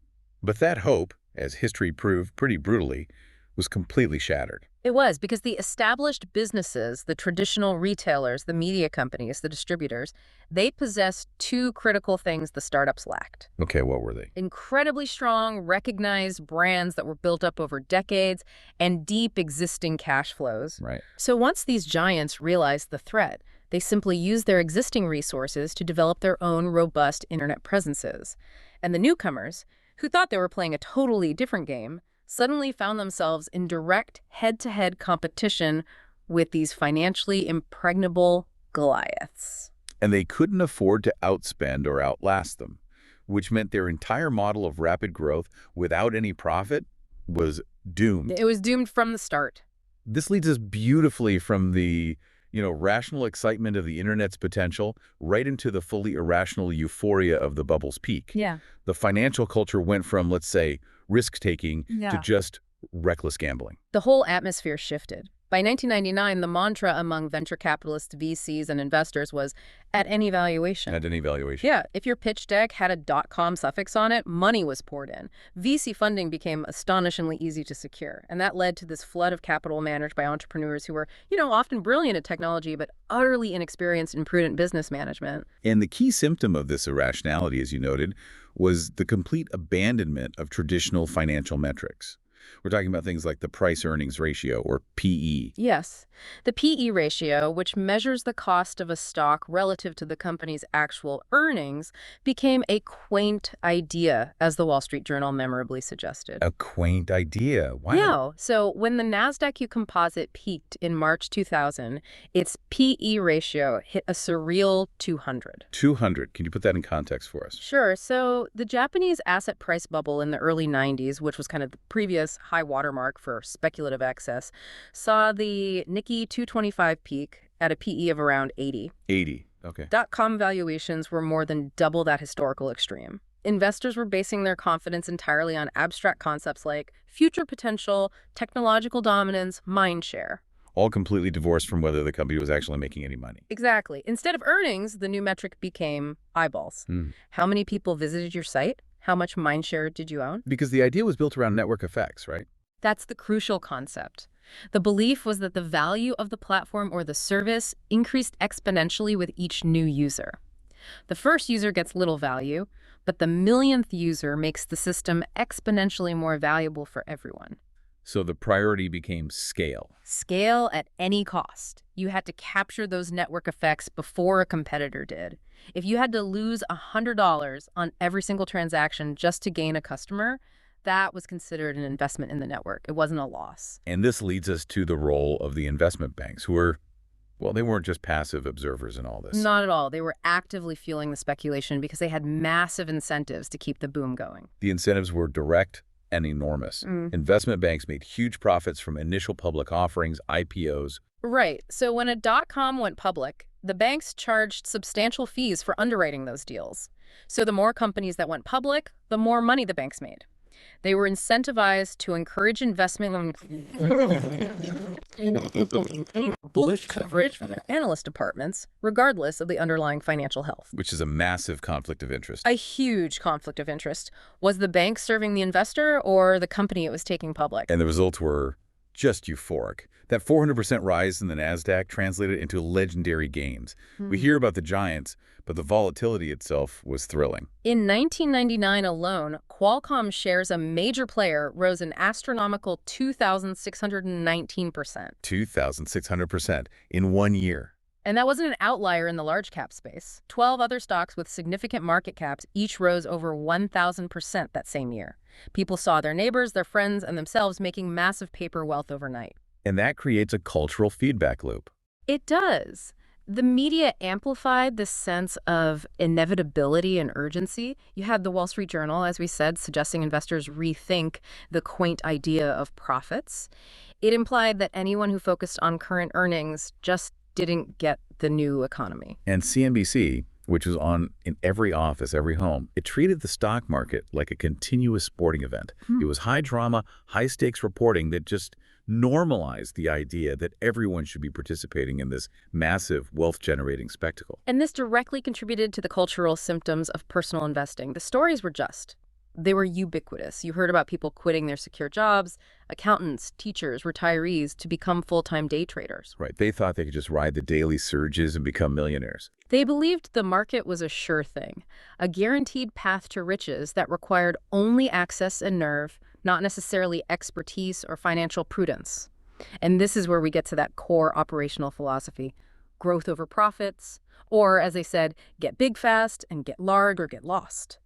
But that hope, as history proved pretty brutally, was completely shattered. It was, because the established businesses, the traditional retailers, the media companies, the distributors, they possessed two critical things the startups lacked. Okay, what were they? Incredibly strong, recognized brands that were built up over decades and deep existing cash flows. Right. So once these giants realized the threat, they simply used their existing resources to develop their own robust internet presences. And the newcomers, who thought they were playing a totally different game, suddenly found themselves in direct head-to-head competition with these financially impregnable Goliaths. And they couldn't afford to outspend or outlast them, which meant their entire model of rapid growth without any profit was doomed. It was doomed from the start. This leads us beautifully from the rational excitement of the internet's potential right into the fully irrational euphoria of the bubble's peak. Yeah. The financial culture went from, let's say, risk-taking to just reckless gambling. The whole atmosphere shifted. By 1999, the mantra among venture capitalists, VCs, and investors was, at any valuation. At any valuation. Yeah, if your pitch deck had a .com suffix on it, money was poured in. VC funding became astonishingly easy to secure, and that led to this flood of capital managed by entrepreneurs who were, often brilliant at technology, but utterly inexperienced in prudent business management. And the key symptom of this irrationality, as you noted, was the complete abandonment of traditional financial metrics. We're talking about things like the price-earnings ratio, or PE. Yes. The PE ratio, which measures the cost of a stock relative to the company's actual earnings, became a quaint idea, as the Wall Street Journal memorably suggested. A quaint idea. Why? Yeah. So when the NASDAQ Composite peaked in March 2000, its PE ratio hit a surreal 200. 200. Can you put that in context for us? Sure. So the Japanese asset price bubble in the early 90s, which was kind of the previous high watermark for speculative excess, saw the Nikkei 225 peak at a PE of around 80. 80. Okay. .com valuations were more than double that historical extreme. Investors were basing their confidence entirely on abstract concepts like future potential, technological dominance, mind share. All completely divorced from whether the company was actually making any money. Exactly. Instead of earnings, the new metric became eyeballs. How many people visited your site? How much mind share did you own? Because the idea was built around network effects, right? That's the crucial concept. The belief was that the value of the platform or the service increased exponentially with each new user. The first user gets little value, but the millionth user makes the system exponentially more valuable for everyone. So the priority became scale. Scale at any cost. You had to capture those network effects before a competitor did. If you had to lose $100 on every single transaction just to gain a customer, that was considered an investment in the network. It wasn't a loss. And this leads us to the role of the investment banks, who were, well, they weren't just passive observers in all this. Not at all. They were actively fueling the speculation because they had massive incentives to keep the boom going. The incentives were direct and enormous. Investment banks made huge profits from initial public offerings, IPOs. Right. So when a .com went public, the banks charged substantial fees for underwriting those deals. So the more companies that went public, the more money the banks made. They were incentivized to encourage investment in bullish coverage from their analyst departments, regardless of the underlying financial health. Which is a massive conflict of interest. A huge conflict of interest. Was the bank serving the investor or the company it was taking public? And the results were just euphoric. That 400% rise in the NASDAQ translated into legendary gains. We hear about the giants, but the volatility itself was thrilling. In 1999 alone, Qualcomm shares, a major player, rose an astronomical 2,619%. 2,600% in 1 year. And that wasn't an outlier in the large cap space. 12 other stocks with significant market caps each rose over 1,000% that same year. People saw their neighbors, their friends, and themselves making massive paper wealth overnight. And that creates a cultural feedback loop. It does. The media amplified this sense of inevitability and urgency. You had the Wall Street Journal, as we said, suggesting investors rethink the quaint idea of profits. It implied that anyone who focused on current earnings just didn't get the new economy. And CNBC, which was on in every office, every home, it treated the stock market like a continuous sporting event. It was high drama, high stakes reporting that just normalized the idea that everyone should be participating in this massive wealth-generating spectacle. And this directly contributed to the cultural symptoms of personal investing. The stories were just. They were ubiquitous. You heard about people quitting their secure jobs, accountants, teachers, retirees, to become full-time day traders. Right. They thought they could just ride the daily surges and become millionaires. They believed the market was a sure thing, a guaranteed path to riches that required only access and nerve, not necessarily expertise or financial prudence. And this is where we get to that core operational philosophy: growth over profits, or, as they said, get big fast and get large or get lost.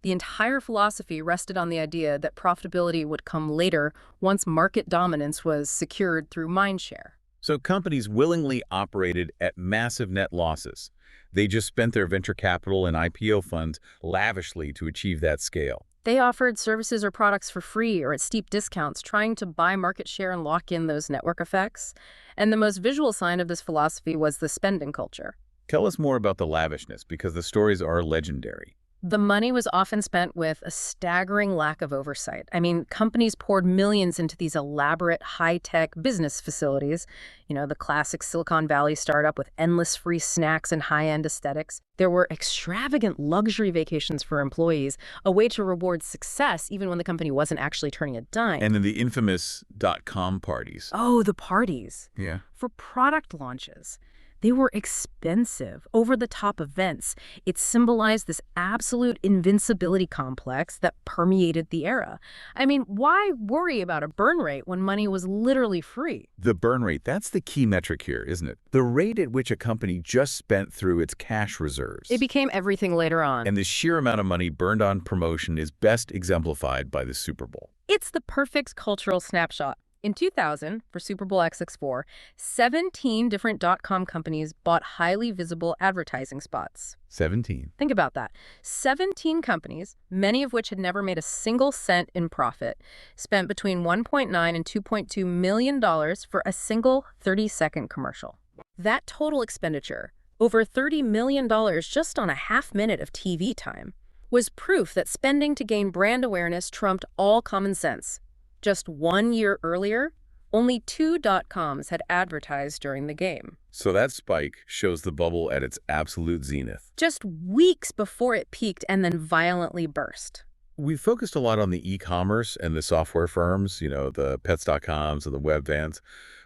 The entire philosophy rested on the idea that profitability would come later once market dominance was secured through mindshare. So companies willingly operated at massive net losses. They just spent their venture capital and IPO funds lavishly to achieve that scale. They offered services or products for free or at steep discounts, trying to buy market share and lock in those network effects. And the most visual sign of this philosophy was the spending culture. Tell us more about the lavishness, because the stories are legendary. The money was often spent with a staggering lack of oversight. I mean, companies poured millions into these elaborate, high-tech business facilities. You know, the classic Silicon Valley startup with endless free snacks and high-end aesthetics. There were extravagant luxury vacations for employees, a way to reward success even when the company wasn't actually turning a dime. And then the infamous .com parties. Oh, the parties. Yeah. For product launches. They were expensive, over-the-top events. It symbolized this absolute invincibility complex that permeated the era. I mean, why worry about a burn rate when money was literally free? The burn rate, that's the key metric here, isn't it? The rate at which a company just spent through its cash reserves. It became everything later on. And the sheer amount of money burned on promotion is best exemplified by the Super Bowl. It's the perfect cultural snapshot. In 2000, for Super Bowl XX4, 17 different .com companies bought highly visible advertising spots. 17. Think about that. 17 companies, many of which had never made a single cent in profit, spent between $1.9 and $2.2 million for a single 30-second commercial. That total expenditure, over $30 million just on a half-minute of TV time, was proof that spending to gain brand awareness trumped all common sense. Just 1 year earlier, only 2 .coms had advertised during the game. So that spike shows the bubble at its absolute zenith. Just weeks before it peaked and then violently burst. We focused a lot on the e-commerce and the software firms, the pets.coms and the web vans.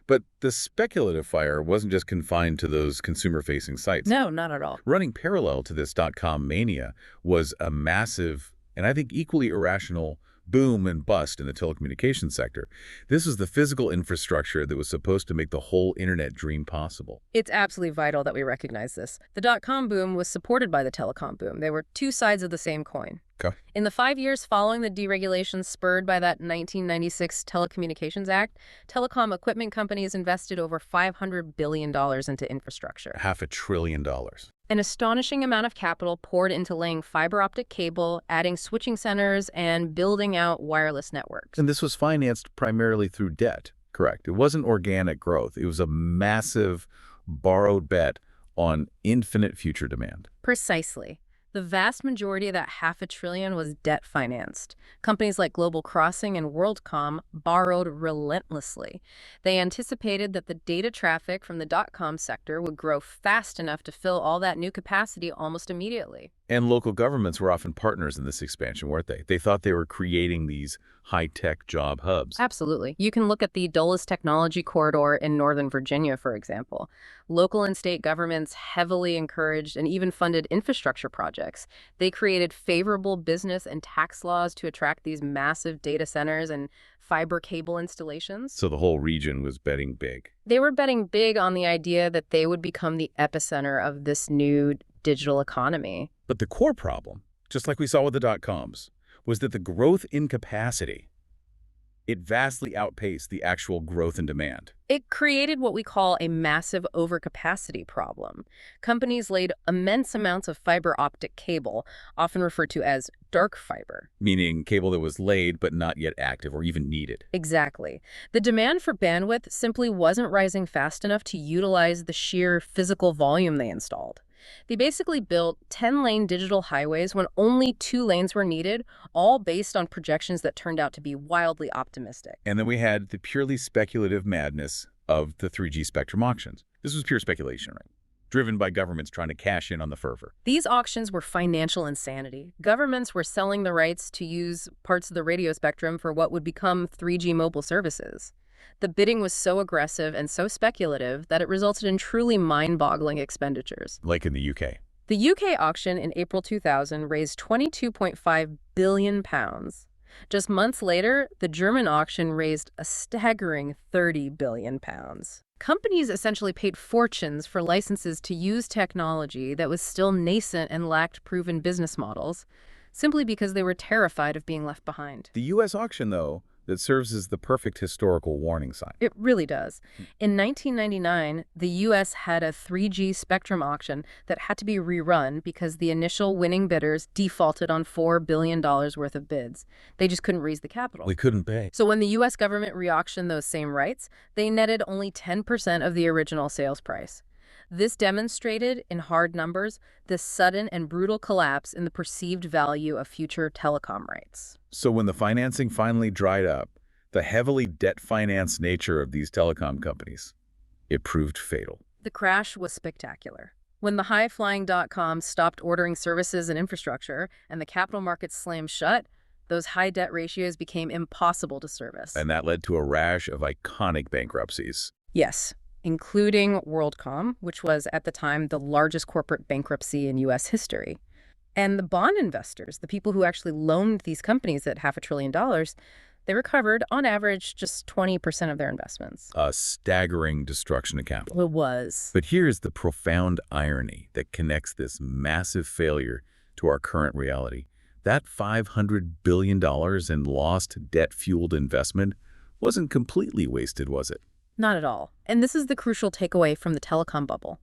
But the speculative fire wasn't just confined to those consumer-facing sites. No, not at all. Running parallel to this .com mania was a massive, and I think equally irrational, boom and bust in the telecommunications sector. This was the physical infrastructure that was supposed to make the whole internet dream possible. It's absolutely vital that we recognize this. The .com boom was supported by the telecom boom. They were two sides of the same coin. Okay. In the 5 years following the deregulation spurred by that 1996 Telecommunications Act, telecom equipment companies invested over $500 billion into infrastructure. $500 billion. An astonishing amount of capital poured into laying fiber optic cable, adding switching centers, and building out wireless networks. And this was financed primarily through debt, correct? It wasn't organic growth. It was a massive borrowed bet on infinite future demand. Precisely. The vast majority of that $500 billion was debt financed. Companies like Global Crossing and WorldCom borrowed relentlessly. They anticipated that the data traffic from the .com sector would grow fast enough to fill all that new capacity almost immediately. And local governments were often partners in this expansion, weren't they? They thought they were creating these high-tech job hubs. Absolutely. You can look at the Dulles Technology Corridor in Northern Virginia, for example. Local and state governments heavily encouraged and even funded infrastructure projects. They created favorable business and tax laws to attract these massive data centers and fiber cable installations. So the whole region was betting big. They were betting big on the idea that they would become the epicenter of this new digital economy. But the core problem, just like we saw with the .coms, was that the growth in capacity, it vastly outpaced the actual growth in demand. It created what we call a massive overcapacity problem. Companies laid immense amounts of fiber optic cable, often referred to as dark fiber. Meaning cable that was laid but not yet active or even needed. Exactly. The demand for bandwidth simply wasn't rising fast enough to utilize the sheer physical volume they installed. They basically built 10-lane digital highways when only 2 lanes were needed, all based on projections that turned out to be wildly optimistic. And then we had the purely speculative madness of the 3G spectrum auctions. This was pure speculation, right? Driven by governments trying to cash in on the fervor. These auctions were financial insanity. Governments were selling the rights to use parts of the radio spectrum for what would become 3G mobile services. The bidding was so aggressive and so speculative that it resulted in truly mind-boggling expenditures. Like in the UK. The UK auction in April 2000 raised £22.5 billion. Just months later, the German auction raised a staggering £30 billion. Companies essentially paid fortunes for licenses to use technology that was still nascent and lacked proven business models, simply because they were terrified of being left behind. The US auction, though, that serves as the perfect historical warning sign. It really does. In 1999, the U.S. had a 3G spectrum auction that had to be rerun because the initial winning bidders defaulted on $4 billion worth of bids. They just couldn't raise the capital. We couldn't pay. So when the U.S. government re-auctioned those same rights, they netted only 10% of the original sales price. This demonstrated, in hard numbers, the sudden and brutal collapse in the perceived value of future telecom rights. So when the financing finally dried up, the heavily debt-financed nature of these telecom companies, it proved fatal. The crash was spectacular. When the high-flying .coms stopped ordering services and infrastructure and the capital markets slammed shut, those high debt ratios became impossible to service. And that led to a rash of iconic bankruptcies. Yes. including WorldCom, which was at the time the largest corporate bankruptcy in U.S. history. And the bond investors, the people who actually loaned these companies at $500 billion, they recovered, on average, just 20% of their investments. A staggering destruction of capital. It was. But here's the profound irony that connects this massive failure to our current reality. That $500 billion in lost debt-fueled investment wasn't completely wasted, was it? Not at all. And this is the crucial takeaway from the telecom bubble.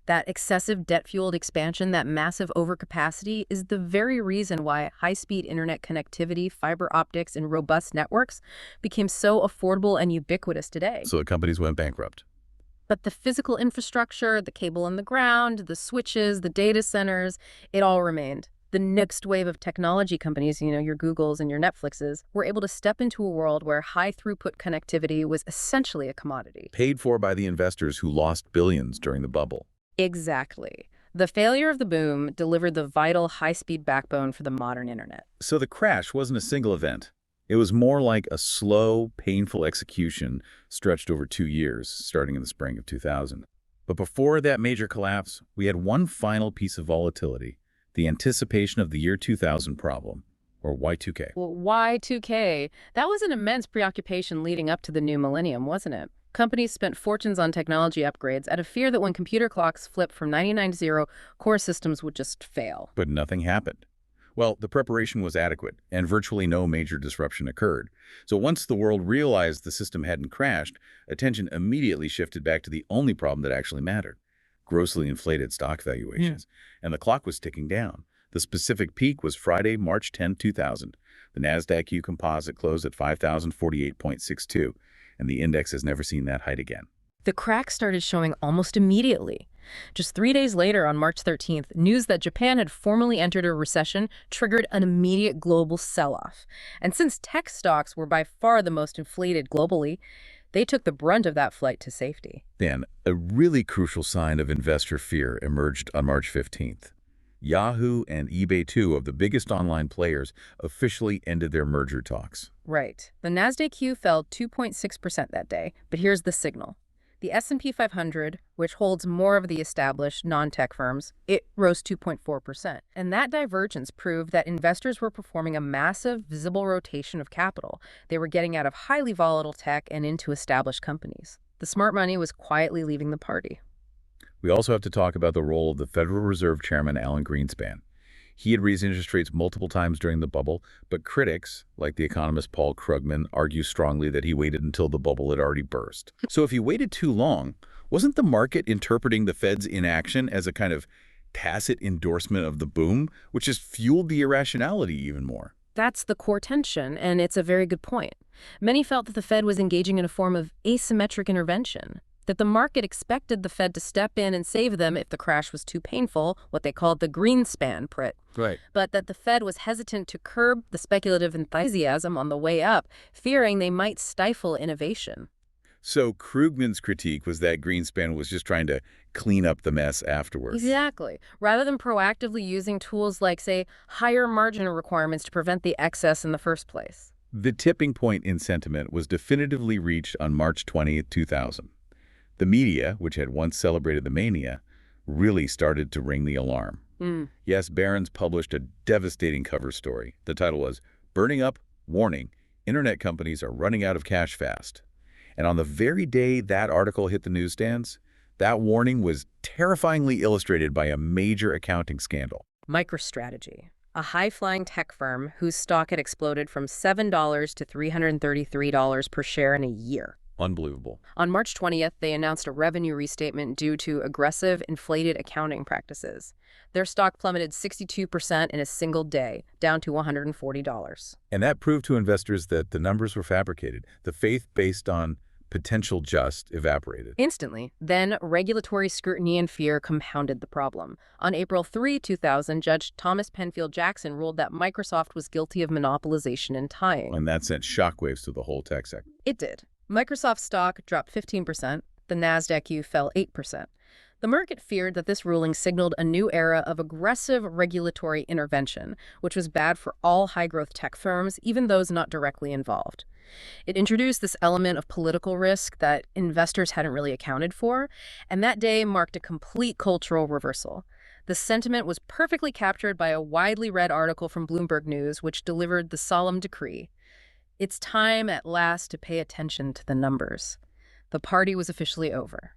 That excessive debt-fueled expansion, that massive overcapacity, is the very reason why high-speed internet connectivity, fiber optics, and robust networks became so affordable and ubiquitous today. So the companies went bankrupt. But the physical infrastructure, the cable in the ground, the switches, the data centers, it all remained. The next wave of technology companies, your Googles and your Netflixes, were able to step into a world where high-throughput connectivity was essentially a commodity. Paid for by the investors who lost billions during the bubble. Exactly. The failure of the boom delivered the vital high-speed backbone for the modern internet. So the crash wasn't a single event. It was more like a slow, painful execution stretched over 2 years, starting in the spring of 2000. But before that major collapse, we had one final piece of volatility: the anticipation of the year 2000 problem, or Y2K. Well, Y2K, that was an immense preoccupation leading up to the new millennium, wasn't it? Companies spent fortunes on technology upgrades out of fear that when computer clocks flipped from 99 to 0, core systems would just fail. But nothing happened. Well, the preparation was adequate, and virtually no major disruption occurred. So once the world realized the system hadn't crashed, attention immediately shifted back to the only problem that actually mattered: grossly inflated stock valuations. And the clock was ticking down. The specific peak was Friday, March 10, 2000. The NASDAQ U Composite closed at 5,048.62, and the index has never seen that height again. The crack started showing almost immediately. Just 3 days later, on March 13th, news that Japan had formally entered a recession triggered an immediate global sell-off. And since tech stocks were by far the most inflated globally, they took the brunt of that flight to safety. Then, a really crucial sign of investor fear emerged on March 15th. Yahoo and eBay, two of the biggest online players, officially ended their merger talks. Right. The NASDAQ fell 2.6% that day, but here's the signal. The S&P 500, which holds more of the established non-tech firms, it rose 2.4%. And that divergence proved that investors were performing a massive, visible rotation of capital. They were getting out of highly volatile tech and into established companies. The smart money was quietly leaving the party. We also have to talk about the role of the Federal Reserve Chairman Alan Greenspan. He had raised interest rates multiple times during the bubble, but critics, like the economist Paul Krugman, argue strongly that he waited until the bubble had already burst. So if he waited too long, wasn't the market interpreting the Fed's inaction as a kind of tacit endorsement of the boom, which has fueled the irrationality even more? That's the core tension, and it's a very good point. Many felt that the Fed was engaging in a form of asymmetric intervention, that the market expected the Fed to step in and save them if the crash was too painful, what they called the Greenspan prit. Right. But that the Fed was hesitant to curb the speculative enthusiasm on the way up, fearing they might stifle innovation. So Krugman's critique was that Greenspan was just trying to clean up the mess afterwards. Exactly. Rather than proactively using tools like, say, higher margin requirements to prevent the excess in the first place. The tipping point in sentiment was definitively reached on March 20, 2000. The media, which had once celebrated the mania, really started to ring the alarm. Yes, Barron's published a devastating cover story. The title was, "Burning Up, Warning, Internet Companies Are Running Out of Cash Fast." And on the very day that article hit the newsstands, that warning was terrifyingly illustrated by a major accounting scandal. MicroStrategy, a high-flying tech firm whose stock had exploded from $7 to $333 per share in a year. Unbelievable. On March 20th, they announced a revenue restatement due to aggressive, inflated accounting practices. Their stock plummeted 62% in a single day, down to $140. And that proved to investors that the numbers were fabricated. The faith based on potential just evaporated. Instantly. Then, regulatory scrutiny and fear compounded the problem. On April 3, 2000, Judge Thomas Penfield Jackson ruled that Microsoft was guilty of monopolization and tying. And that sent shockwaves to the whole tech sector. It did. Microsoft's stock dropped 15%. The NASDAQ fell 8%. The market feared that this ruling signaled a new era of aggressive regulatory intervention, which was bad for all high-growth tech firms, even those not directly involved. It introduced this element of political risk that investors hadn't really accounted for, and that day marked a complete cultural reversal. The sentiment was perfectly captured by a widely read article from Bloomberg News, which delivered the solemn decree. It's time at last to pay attention to the numbers. The party was officially over.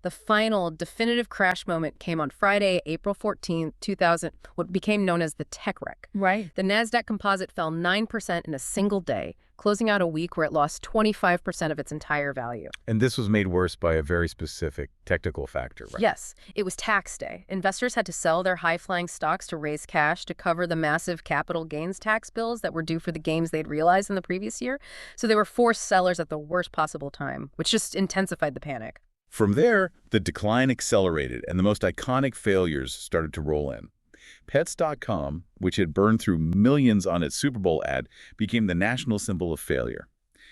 The final definitive crash moment came on Friday, April 14, 2000, what became known as the tech wreck. Right. The Nasdaq Composite fell 9% in a single day, closing out a week where it lost 25% of its entire value. And this was made worse by a very specific technical factor, right? Yes, it was tax day. Investors had to sell their high-flying stocks to raise cash to cover the massive capital gains tax bills that were due for the gains they'd realized in the previous year. So they were forced sellers at the worst possible time, which just intensified the panic. From there, the decline accelerated and the most iconic failures started to roll in. Pets.com, which had burned through millions on its Super Bowl ad, became the national symbol of failure.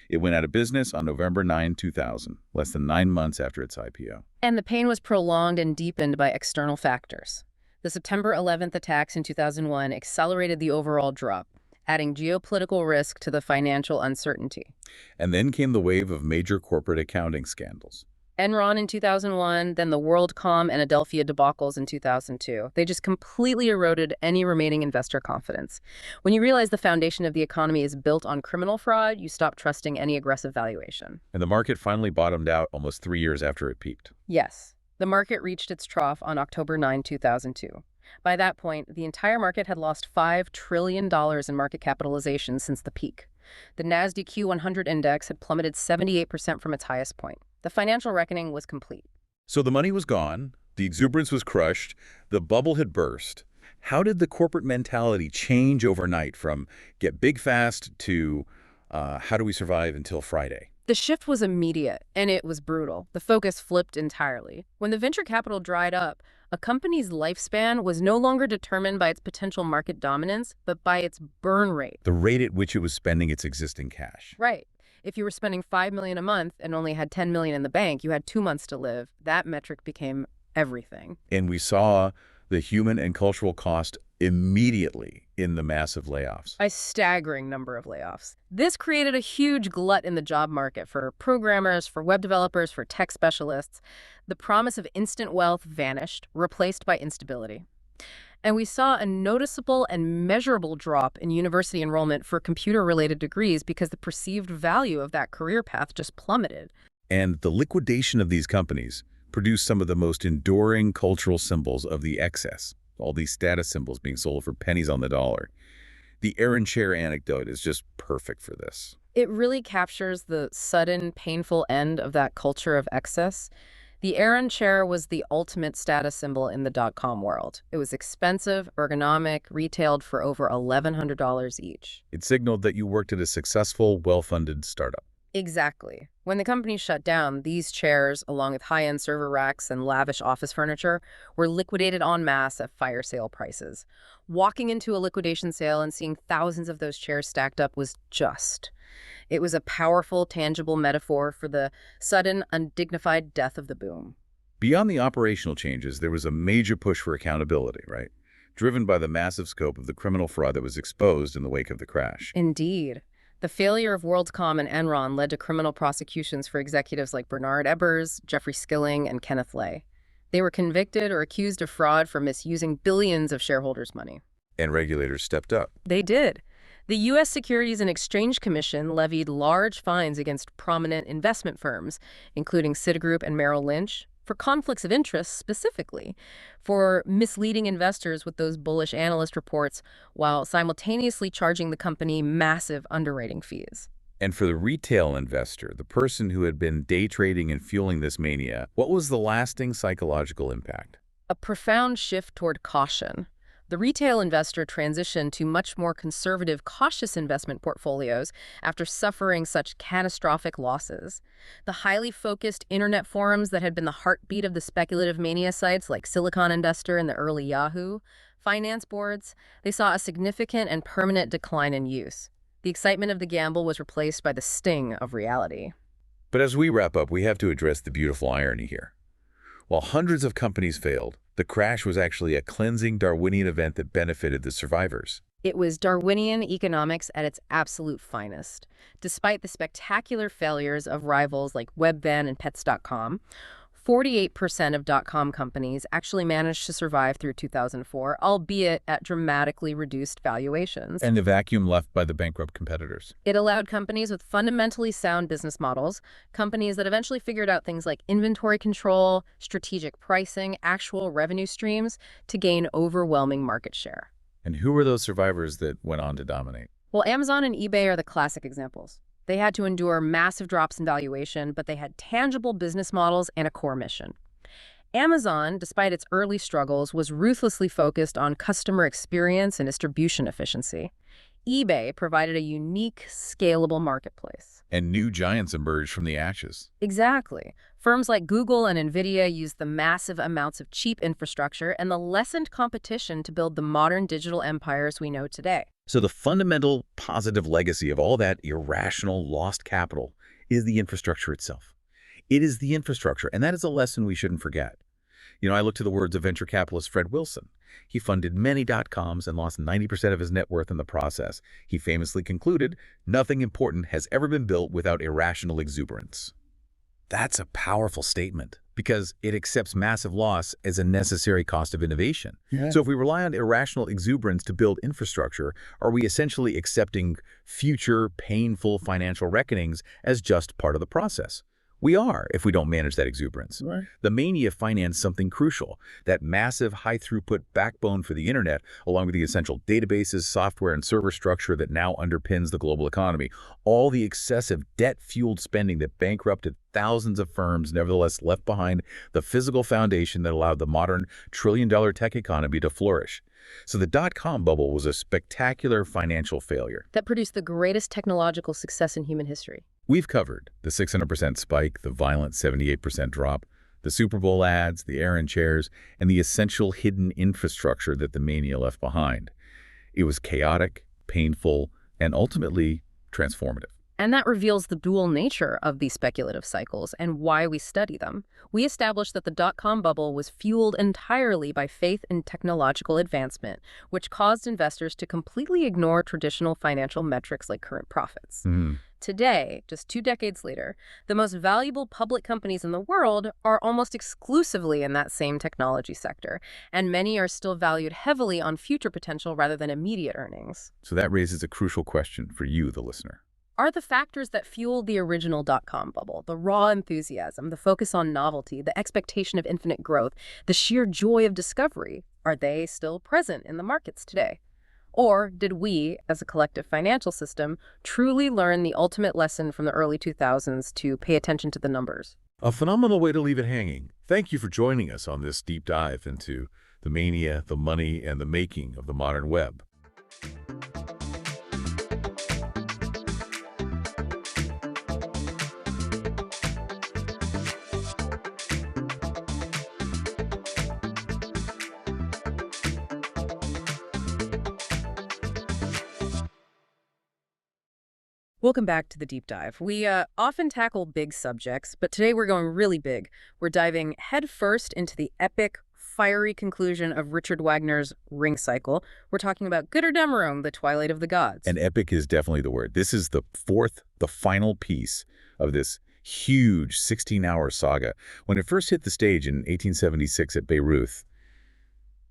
It went out of business on November 9, 2000, less than 9 months after its IPO. And the pain was prolonged and deepened by external factors. The September 11th attacks in 2001 accelerated the overall drop, adding geopolitical risk to the financial uncertainty. And then came the wave of major corporate accounting scandals. Enron in 2001, then the WorldCom and Adelphia debacles in 2002. They just completely eroded any remaining investor confidence. When you realize the foundation of the economy is built on criminal fraud, you stop trusting any aggressive valuation. And the market finally bottomed out almost 3 years after it peaked. Yes, the market reached its trough on October 9, 2002. By that point, the entire market had lost $5 trillion in market capitalization since the peak. The NASDAQ 100 index had plummeted 78% from its highest point. The financial reckoning was complete. So the money was gone, the exuberance was crushed, the bubble had burst. How did the corporate mentality change overnight from get big fast to how do we survive until Friday? The shift was immediate, and it was brutal. The focus flipped entirely. When the venture capital dried up, a company's lifespan was no longer determined by its potential market dominance, but by its burn rate. The rate at which it was spending its existing cash. Right. If you were spending $5 million a month and only had $10 million in the bank, you had 2 months to live. That metric became everything. And we saw the human and cultural cost immediately in the massive layoffs. A staggering number of layoffs. This created a huge glut in the job market for programmers, for web developers, for tech specialists. The promise of instant wealth vanished, replaced by instability. And we saw a noticeable and measurable drop in university enrollment for computer-related degrees because the perceived value of that career path just plummeted. And the liquidation of these companies produced some of the most enduring cultural symbols of the excess. All these status symbols being sold for pennies on the dollar. The Aaron chair anecdote is just perfect for this. It really captures the sudden, painful end of that culture of excess. The Aaron chair was the ultimate status symbol in the dot-com world. It was expensive, ergonomic, retailed for over $1,100 each. It signaled that you worked at a successful, well-funded startup. Exactly. When the company shut down, these chairs, along with high-end server racks and lavish office furniture, were liquidated en masse at fire sale prices. Walking into a liquidation sale and seeing thousands of those chairs stacked up was just. It was a powerful, tangible metaphor for the sudden, undignified death of the boom. Beyond the operational changes, there was a major push for accountability, right? Driven by the massive scope of the criminal fraud that was exposed in the wake of the crash. Indeed. The failure of WorldCom and Enron led to criminal prosecutions for executives like Bernard Ebbers, Jeffrey Skilling, and Kenneth Lay. They were convicted or accused of fraud for misusing billions of shareholders' money. And regulators stepped up. They did. The U.S. Securities and Exchange Commission levied large fines against prominent investment firms, including Citigroup and Merrill Lynch, for conflicts of interest specifically, for misleading investors with those bullish analyst reports while simultaneously charging the company massive underwriting fees. And for the retail investor, the person who had been day trading and fueling this mania, what was the lasting psychological impact? A profound shift toward caution. The retail investor transitioned to much more conservative, cautious investment portfolios after suffering such catastrophic losses. The highly focused internet forums that had been the heartbeat of the speculative mania sites like Silicon Investor and the early Yahoo, finance boards, they saw a significant and permanent decline in use. The excitement of the gamble was replaced by the sting of reality. But as we wrap up, we have to address the beautiful irony here. While hundreds of companies failed, the crash was actually a cleansing Darwinian event that benefited the survivors. It was Darwinian economics at its absolute finest. Despite the spectacular failures of rivals like Webvan and Pets.com, 48% of .com companies actually managed to survive through 2004, albeit at dramatically reduced valuations. And the vacuum left by the bankrupt competitors. It allowed companies with fundamentally sound business models, companies that eventually figured out things like inventory control, strategic pricing, actual revenue streams, to gain overwhelming market share. And who were those survivors that went on to dominate? Well, Amazon and eBay are the classic examples. They had to endure massive drops in valuation, but they had tangible business models and a core mission. Amazon, despite its early struggles, was ruthlessly focused on customer experience and distribution efficiency. eBay provided a unique, scalable marketplace. And new giants emerged from the ashes. Exactly. Firms like Google and NVIDIA used the massive amounts of cheap infrastructure and the lessened competition to build the modern digital empires we know today. So the fundamental positive legacy of all that irrational lost capital is the infrastructure itself. It is the infrastructure, and that is a lesson we shouldn't forget. I look to the words of venture capitalist Fred Wilson. He funded many .coms and lost 90% of his net worth in the process. He famously concluded, "Nothing important has ever been built without irrational exuberance." That's a powerful statement because it accepts massive loss as a necessary cost of innovation. Yeah. So if we rely on irrational exuberance to build infrastructure, are we essentially accepting future painful financial reckonings as just part of the process? We are, if we don't manage that exuberance. Right. The mania financed something crucial, that massive high-throughput backbone for the internet, along with the essential databases, software, and server structure that now underpins the global economy. All the excessive debt-fueled spending that bankrupted thousands of firms nevertheless left behind the physical foundation that allowed the modern trillion-dollar tech economy to flourish. So the dot-com bubble was a spectacular financial failure. That produced the greatest technological success in human history. We've covered the 600% spike, the violent 78% drop, the Super Bowl ads, the Aeron chairs, and the essential hidden infrastructure that the mania left behind. It was chaotic, painful, and ultimately transformative. And that reveals the dual nature of these speculative cycles and why we study them. We established that the dot-com bubble was fueled entirely by faith in technological advancement, which caused investors to completely ignore traditional financial metrics like current profits. Today, just 2 decades later, the most valuable public companies in the world are almost exclusively in that same technology sector, and many are still valued heavily on future potential rather than immediate earnings. So that raises a crucial question for you, the listener. Are the factors that fueled the original dot-com bubble, the raw enthusiasm, the focus on novelty, the expectation of infinite growth, the sheer joy of discovery, are they still present in the markets today? Or did we, as a collective financial system, truly learn the ultimate lesson from the early 2000s to pay attention to the numbers? A phenomenal way to leave it hanging. Thank you for joining us on this deep dive into the mania, the money, and the making of the modern web. Welcome back to the deep dive. We often tackle big subjects, but today we're going really big. We're diving headfirst into the epic, fiery conclusion of Richard Wagner's Ring Cycle. We're talking about Götterdämmerung, the Twilight of the Gods. And epic is definitely the word. This is the final piece of this huge 16-hour saga. When it first hit the stage in 1876 at Bayreuth,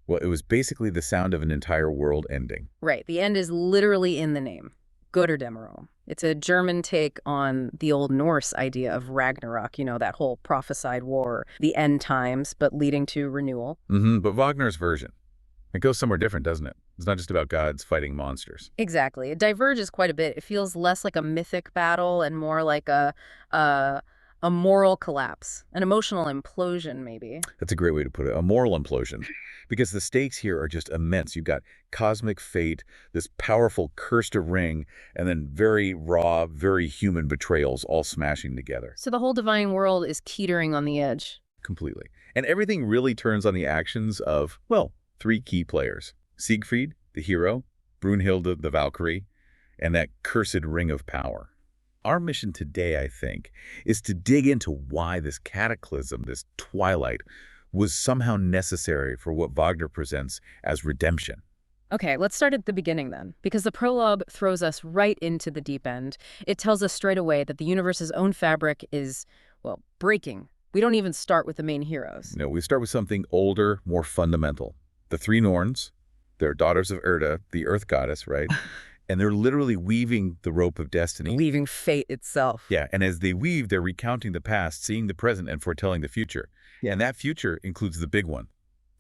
well, it was basically the sound of an entire world ending. Right. The end is literally in the name. Götterdämmerung. It's a German take on the Old Norse idea of Ragnarok, that whole prophesied war, the end times, but leading to renewal. But Wagner's version, it goes somewhere different, doesn't it? It's not just about gods fighting monsters. Exactly. It diverges quite a bit. It feels less like a mythic battle and more like a moral collapse, an emotional implosion, maybe. That's a great way to put it, a moral implosion. Because the stakes here are just immense. You've got cosmic fate, this powerful cursed ring, and then very raw, very human betrayals all smashing together. So the whole divine world is teetering on the edge. Completely. And everything really turns on the actions of, well, 3 key players. Siegfried, the hero, Brunhilde, the Valkyrie, and that cursed ring of power. Our mission today, I think, is to dig into why this cataclysm, this twilight, was somehow necessary for what Wagner presents as redemption. Okay, let's start at the beginning then, because the prologue throws us right into the deep end. It tells us straight away that the universe's own fabric is, well, breaking. We don't even start with the main heroes. No, we start with something older, more fundamental. The three Norns, they're daughters of Erda, the earth goddess, right? And they're literally weaving the rope of destiny. Weaving fate itself. Yeah, and as they weave, they're recounting the past, seeing the present, and foretelling the future. Yeah. And that future includes the big one.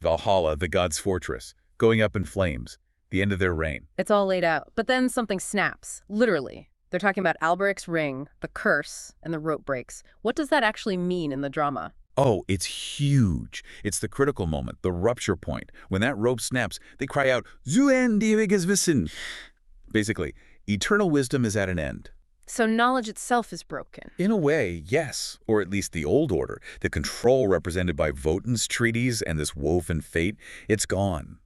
Valhalla, the god's fortress, going up in flames, the end of their reign. It's all laid out. But then something snaps, literally. They're talking about Alberic's ring, the curse, and the rope breaks. What does that actually mean in the drama? Oh, it's huge. It's the critical moment, the rupture point. When that rope snaps, they cry out, "Zu ewiges Wissen." Basically, eternal wisdom is at an end. So knowledge itself is broken. In a way, yes, or at least the old order, the control represented by Wotan's treaties and this woven fate, it's gone.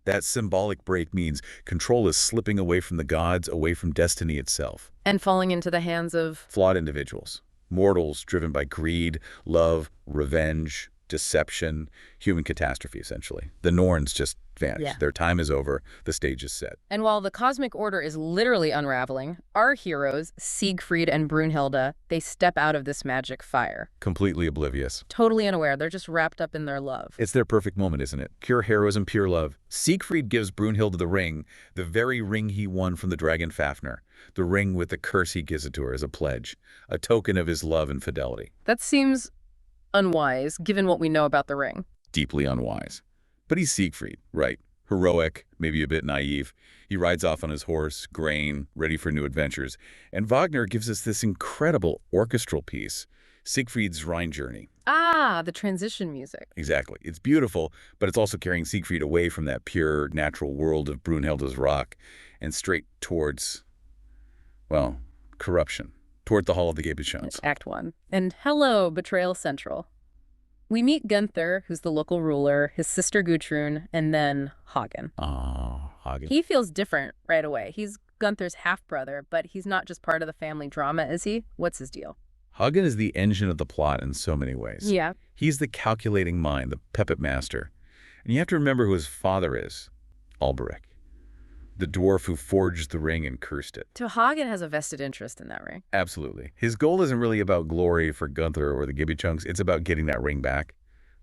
That symbolic break means control is slipping away from the gods, away from destiny itself. And falling into the hands of Flawed individuals, mortals driven by greed, love, revenge, deception, human catastrophe, essentially. The Norns just vanished. Yeah. Their time is over. The stage is set. And while the cosmic order is literally unraveling, our heroes, Siegfried and Brunhilde, they step out of this magic fire. Completely oblivious. Totally unaware. They're just wrapped up in their love. It's their perfect moment, isn't it? Pure heroism, pure love. Siegfried gives Brunhilde the ring, the very ring he won from the dragon Fafnir. The ring with the curse he gives it to her as a pledge, a token of his love and fidelity. That seems unwise, given what we know about the ring. Deeply unwise. But he's Siegfried, right? Heroic, maybe a bit naive. He rides off on his horse, Grain, ready for new adventures. And Wagner gives us this incredible orchestral piece, Siegfried's Rhine Journey. Ah, the transition music. Exactly. It's beautiful, but it's also carrying Siegfried away from that pure, natural world of Brunhilde's rock and straight towards, well, corruption. Toward the Hall of the Gibichungs. Act 1. And hello, Betrayal Central. We meet Gunther, who's the local ruler, his sister Gudrun, and then Hagen. Oh, Hagen. He feels different right away. He's Gunther's half-brother, but he's not just part of the family drama, is he? What's his deal? Hagen is the engine of the plot in so many ways. Yeah. He's the calculating mind, the puppet master. And you have to remember who his father is, Alberic, the dwarf who forged the ring and cursed it. So Hagen has a vested interest in that ring. Absolutely. His goal isn't really about glory for Gunther or the Gibichungs. It's about getting that ring back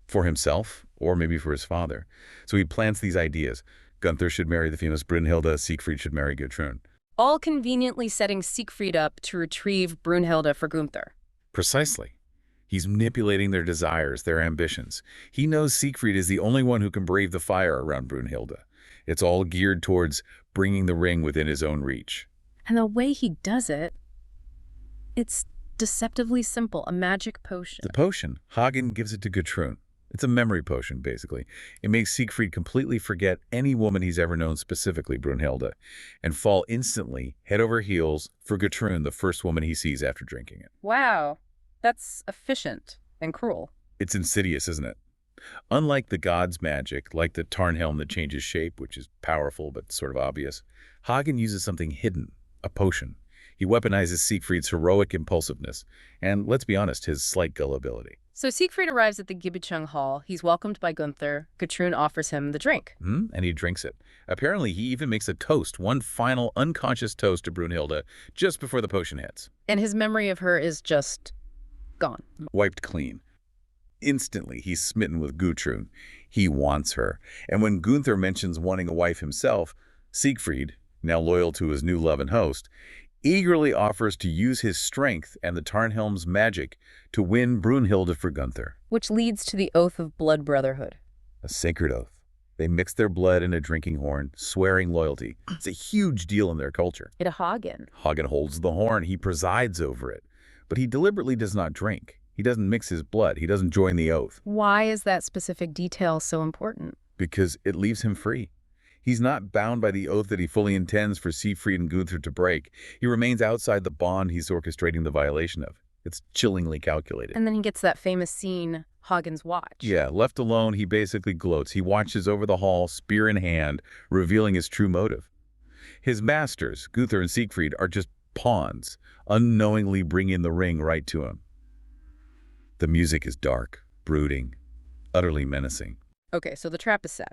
for himself or maybe for his father. So he plants these ideas. Gunther should marry the famous Brunhilde. Siegfried should marry Gudrun. All conveniently setting Siegfried up to retrieve Brunhilde for Gunther. Precisely. He's manipulating their desires, their ambitions. He knows Siegfried is the only one who can brave the fire around Brunhilde. It's all geared towards bringing the ring within his own reach. And the way he does it, it's deceptively simple, a magic potion. The potion, Hagen gives it to Gudrun. It's a memory potion, basically. It makes Siegfried completely forget any woman he's ever known, specifically Brunhilde, and fall instantly, head over heels, for Gudrun, the first woman he sees after drinking it. Wow, that's efficient and cruel. It's insidious, isn't it? Unlike the god's magic, like the Tarnhelm that changes shape, which is powerful but sort of obvious, Hagen uses something hidden, a potion. He weaponizes Siegfried's heroic impulsiveness, and let's be honest, his slight gullibility. So Siegfried arrives at the Gibichung Hall. He's welcomed by Gunther. Gudrun offers him the drink. And he drinks it. Apparently, he even makes a toast, one final unconscious toast to Brunhilde, just before the potion hits. And his memory of her is just gone. Wiped clean. Instantly, he's smitten with Gudrun. He wants her. And when Gunther mentions wanting a wife himself, Siegfried, now loyal to his new love and host, eagerly offers to use his strength and the Tarnhelm's magic to win Brunhilde for Gunther. Which leads to the oath of blood brotherhood. A sacred oath. They mix their blood in a drinking horn, swearing loyalty. It's a huge deal in their culture. It a Hagen. Hagen holds the horn. He presides over it. But he deliberately does not drink. He doesn't mix his blood. He doesn't join the oath. Why is that specific detail so important? Because it leaves him free. He's not bound by the oath that he fully intends for Siegfried and Gunther to break. He remains outside the bond he's orchestrating the violation of. It's chillingly calculated. And then he gets that famous scene, Hagen's watch. Yeah, left alone, he basically gloats. He watches over the hall, spear in hand, revealing his true motive. His masters, Gunther and Siegfried, are just pawns, unknowingly bringing the ring right to him. The music is dark, brooding, utterly menacing. Okay, so the trap is set.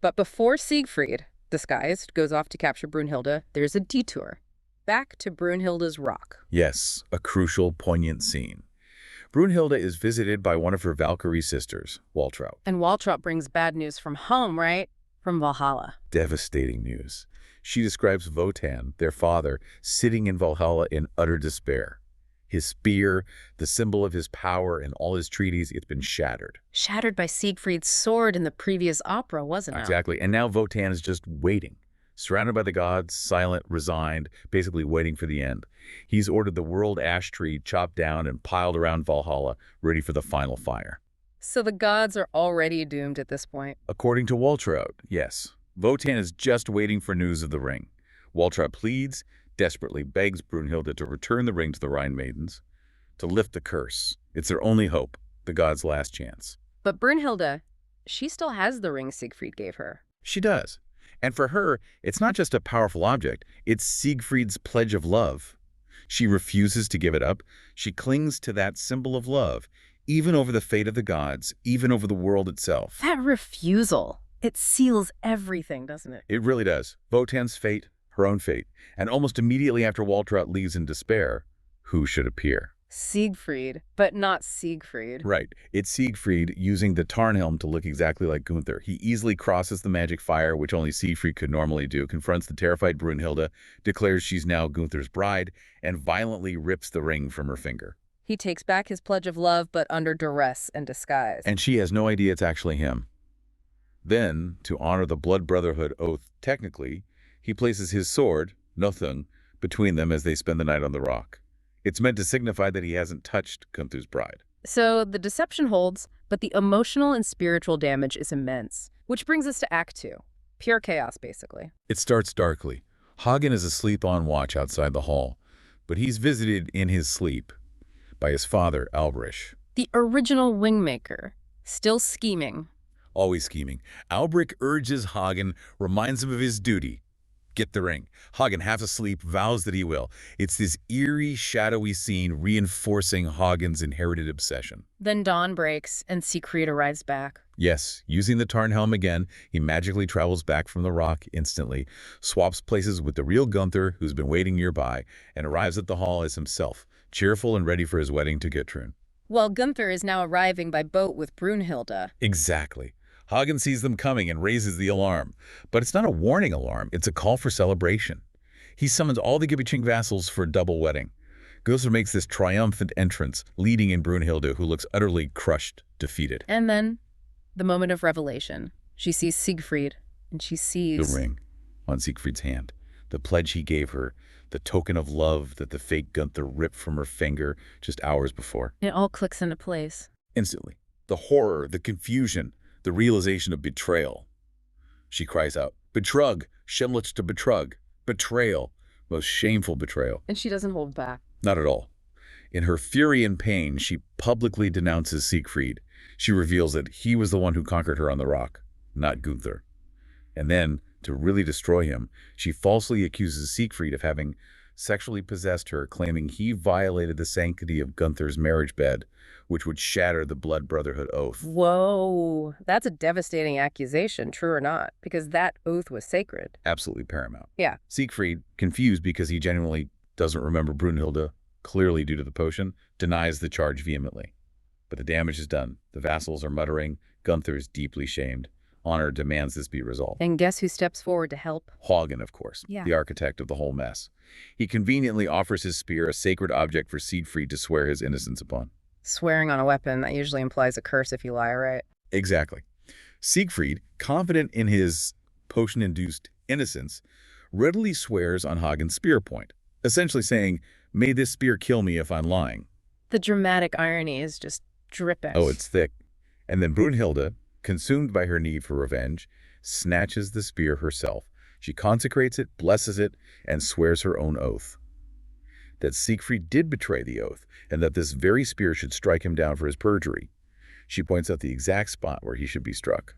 But before Siegfried, the disguised, goes off to capture Brunhilde. There's a detour. Back to Brunhilde's rock. Yes, a crucial, poignant scene. Brunhilde is visited by one of her Valkyrie sisters, Waltraud. And Waltraud brings bad news from home, right? From Valhalla. Devastating news. She describes Wotan, their father, sitting in Valhalla in utter despair. His spear, the symbol of his power and all his treaties, it's been shattered. Shattered by Siegfried's sword in the previous opera, wasn't it? Exactly. And now Wotan is just waiting. Surrounded by the gods, silent, resigned, basically waiting for the end. He's ordered the world ash tree chopped down and piled around Valhalla, ready for the final fire. So the gods are already doomed at this point. According to Waltraud, yes. Wotan is just waiting for news of the ring. Waltraud pleads, desperately begs Brunhilde to return the ring to the Rhine Maidens, to lift the curse. It's their only hope, the gods' last chance. But Brunhilde, she still has the ring Siegfried gave her. She does. And for her, it's not just a powerful object, it's Siegfried's pledge of love. She refuses to give it up. She clings to that symbol of love, even over the fate of the gods, even over the world itself. That refusal, it seals everything, doesn't it? It really does. Wotan's fate, her own fate. And almost immediately after Waltraud leaves in despair, who should appear? Siegfried, but not Siegfried. Right. It's Siegfried using the Tarnhelm to look exactly like Gunther. He easily crosses the magic fire, which only Siegfried could normally do, confronts the terrified Brunhilde, declares she's now Gunther's bride, and violently rips the ring from her finger. He takes back his pledge of love, but under duress and disguise. And she has no idea it's actually him. Then, to honor the blood brotherhood oath technically, he places his sword, Nothung, between them as they spend the night on the rock. It's meant to signify that he hasn't touched Gunther's bride. So the deception holds, but the emotional and spiritual damage is immense. Which brings us to Act 2. Pure chaos, basically. It starts darkly. Hagen is asleep on watch outside the hall, but he's visited in his sleep by his father, Albrich. The original wingmaker, still scheming. Always scheming. Albrich urges Hagen, reminds him of his duty. Get the ring. Hagen, half asleep, vows that he will. It's this eerie, shadowy scene reinforcing Hagen's inherited obsession. Then dawn breaks, and Siegfried arrives back. Yes, using the Tarnhelm again, he magically travels back from the rock instantly, swaps places with the real Gunther, who's been waiting nearby, and arrives at the hall as himself, cheerful and ready for his wedding to Gertrud. While Gunther is now arriving by boat with Brunhilde. Exactly. Hagen sees them coming and raises the alarm. But it's not a warning alarm, it's a call for celebration. He summons all the Gibiching vassals for a double wedding. Gunther makes this triumphant entrance, leading in Brunhilde, who looks utterly crushed, defeated. And then, the moment of revelation. She sees Siegfried, and she sees... the ring on Siegfried's hand, the pledge he gave her, the token of love that the fake Gunther ripped from her finger just hours before. It all clicks into place. Instantly. The horror, the confusion, the realization of betrayal. She cries out, "Betrug! Schemlich to betrug! Betrayal! Most shameful betrayal." And she doesn't hold back. Not at all. In her fury and pain, she publicly denounces Siegfried. She reveals that he was the one who conquered her on the rock, not Gunther. And then, to really destroy him, she falsely accuses Siegfried of having sexually possessed her, claiming he violated the sanctity of Gunther's marriage bed, which would shatter the blood brotherhood oath. Whoa, that's a devastating accusation, true or not, because that oath was sacred. Absolutely paramount. Yeah. Siegfried, confused because he genuinely doesn't remember Brunhilde, clearly due to the potion, denies the charge vehemently. But the damage is done. The vassals are muttering. Gunther is deeply shamed. Honor demands this be resolved. And guess who steps forward to help? Hagen, of course, Yeah. the architect of the whole mess. He conveniently offers his spear, a sacred object for Siegfried to swear his innocence upon. Swearing on a weapon, that usually implies a curse if you lie, right? Exactly. Siegfried, confident in his potion-induced innocence, readily swears on Hagen's spear point, essentially saying, "May this spear kill me if I'm lying." The dramatic irony is just dripping. Oh, it's thick. And then Brunhilde, consumed by her need for revenge, snatches the spear herself. She consecrates it, blesses it, and swears her own oath. That Siegfried did betray the oath, and that this very spear should strike him down for his perjury. She points out the exact spot where he should be struck.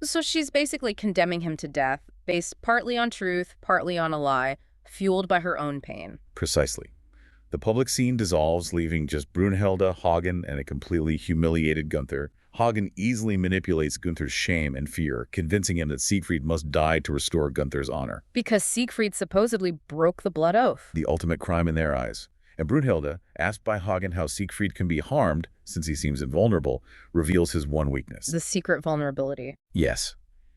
So she's basically condemning him to death, based partly on truth, partly on a lie, fueled by her own pain. Precisely. The public scene dissolves, leaving just Brunhilde, Hagen, and a completely humiliated Gunther Hagen easily manipulates Gunther's shame and fear, convincing him that Siegfried must die to restore Gunther's honor. Because Siegfried supposedly broke the blood oath. The ultimate crime in their eyes. And Brunhilde, asked by Hagen how Siegfried can be harmed, since he seems invulnerable, reveals his one weakness. The secret vulnerability. Yes.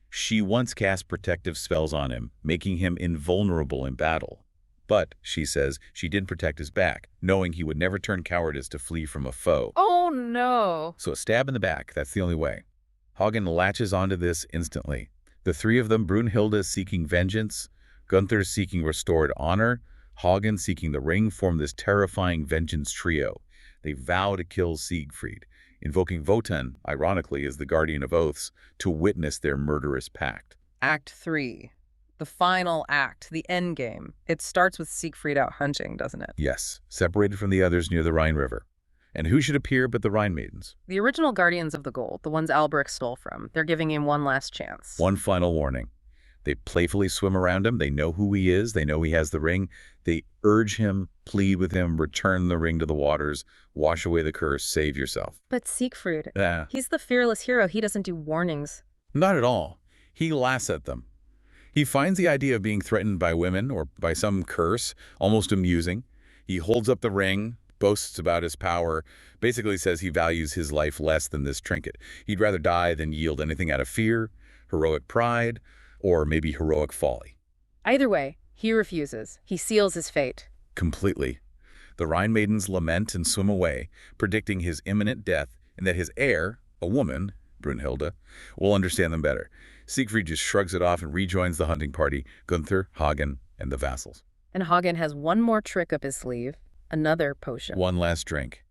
She once cast protective spells on him, making him invulnerable in battle. But, she says, she did protect his back, knowing he would never turn cowardice to flee from a foe. Oh no! So a stab in the back, that's the only way. Hagen latches onto this instantly. The three of them, Brunhilde seeking vengeance, Gunther seeking restored honor, Hagen seeking the ring, form this terrifying vengeance trio. They vow to kill Siegfried, invoking Wotan, ironically as the guardian of oaths, to witness their murderous pact. Act 3. The final act, the end game. It starts with Siegfried out hunting, doesn't it? Yes, separated from the others near the Rhine River. And who should appear but the Rhine Maidens? The original guardians of the gold, the ones Albrecht stole from. They're giving him one last chance. One final warning. They playfully swim around him. They know who he is. They know he has the ring. They urge him, plead with him, return the ring to the waters, wash away the curse, save yourself. But Siegfried, Ah, he's the fearless hero. He doesn't do warnings. not at all. He laughs at them. He finds the idea of being threatened by women or by some curse almost amusing. He holds up the ring, boasts about his power, basically says he values his life less than this trinket. He'd rather die than yield anything out of fear, heroic pride, or maybe heroic folly. Either way, he refuses. He seals his fate. Completely. The Rhine Maidens lament and swim away, predicting his imminent death and that his heir, a woman, Brunhilde, will understand them better. Siegfried just shrugs it off and rejoins the hunting party, Gunther, Hagen, and the vassals. And Hagen has one more trick up his sleeve, another potion. One last drink.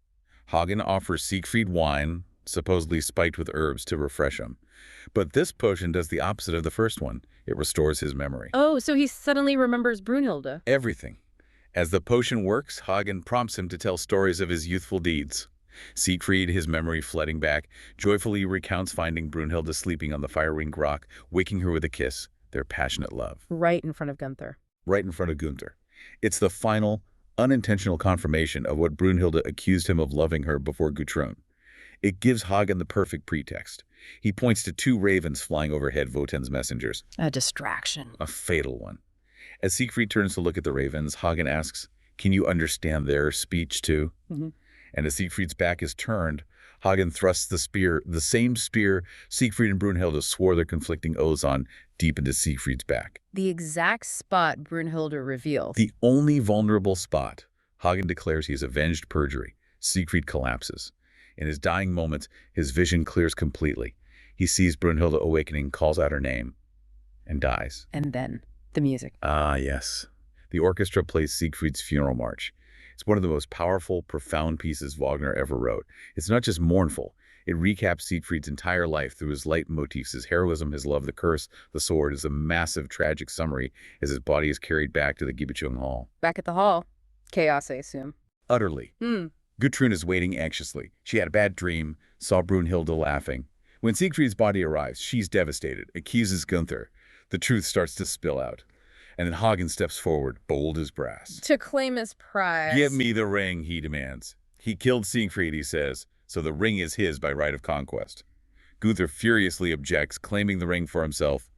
Hagen offers Siegfried wine, supposedly spiked with herbs to refresh him. But this potion does the opposite of the first one. It restores his memory. Oh, so he suddenly remembers Brunhilde. Everything. As the potion works, Hagen prompts him to tell stories of his youthful deeds. Siegfried, his memory flooding back, joyfully recounts finding Brunhilde sleeping on the fire-ringed rock, waking her with a kiss, their passionate love. Right in front of Gunther. Right in front of Gunther. It's the final, unintentional confirmation of what Brunhilde accused him of loving her before Gudrun. It gives Hagen the perfect pretext. He points to two ravens flying overhead, Wotan's messengers. A distraction. A fatal one. As Siegfried turns to look at the ravens, Hagen asks, "Can you understand their speech too?" And as Siegfried's back is turned, Hagen thrusts the spear, the same spear Siegfried and Brunhilde swore their conflicting oaths on, deep into Siegfried's back. The exact spot Brunhilde reveals. The only vulnerable spot. Hagen declares he has avenged perjury. Siegfried collapses. In his dying moments, his vision clears completely. He sees Brunhilde awakening, calls out her name, and dies. And then the music. Ah, yes. The orchestra plays Siegfried's funeral march. It's one of the most powerful, profound pieces Wagner ever wrote. It's not just mournful. It recaps Siegfried's entire life through his leitmotifs, his heroism, his love, the curse, the sword. Is a massive, tragic summary as his body is carried back to the Giebelung Hall. Back at the hall. Chaos, I assume. Utterly. Gudrun is waiting anxiously. She had a bad dream, saw Brunhilde laughing. When Siegfried's body arrives, she's devastated, accuses Gunther. The truth starts to spill out. And then Hagen steps forward, bold as brass. To claim his prize. "Give me the ring," he demands. He killed Siegfried, he says, so the ring is his by right of conquest. Gunther furiously objects, claiming the ring for himself.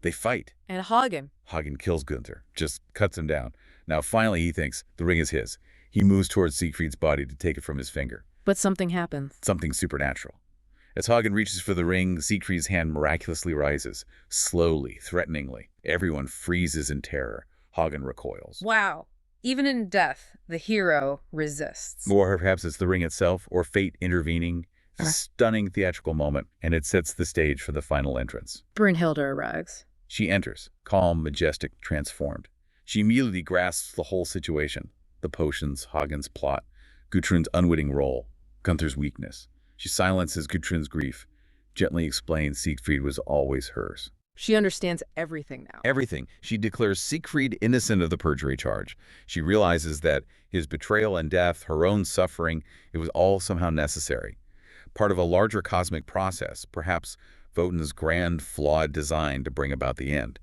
They fight. And Hagen. Hagen kills Gunther, just cuts him down. Now finally he thinks the ring is his. He moves towards Siegfried's body to take it from his finger. But something happens. Something supernatural. As Hagen reaches for the ring, Siegfried's hand miraculously rises, slowly, threateningly. Everyone freezes in terror. Hagen recoils. Wow. Even in death, the hero resists. Or perhaps it's the ring itself, or fate intervening. A stunning theatrical moment, and it sets the stage for the final entrance. Brunhilde arrives. She enters, calm, majestic, transformed. She immediately grasps the whole situation. The potions, Hagen's plot, Gudrun's unwitting role, Gunther's weakness. She silences Gudrun's grief, gently explains Siegfried was always hers. She understands everything now. Everything. She declares Siegfried innocent of the perjury charge. She realizes that his betrayal and death, her own suffering, it was all somehow necessary. Part of a larger cosmic process, perhaps Wotan's grand, flawed design to bring about the end.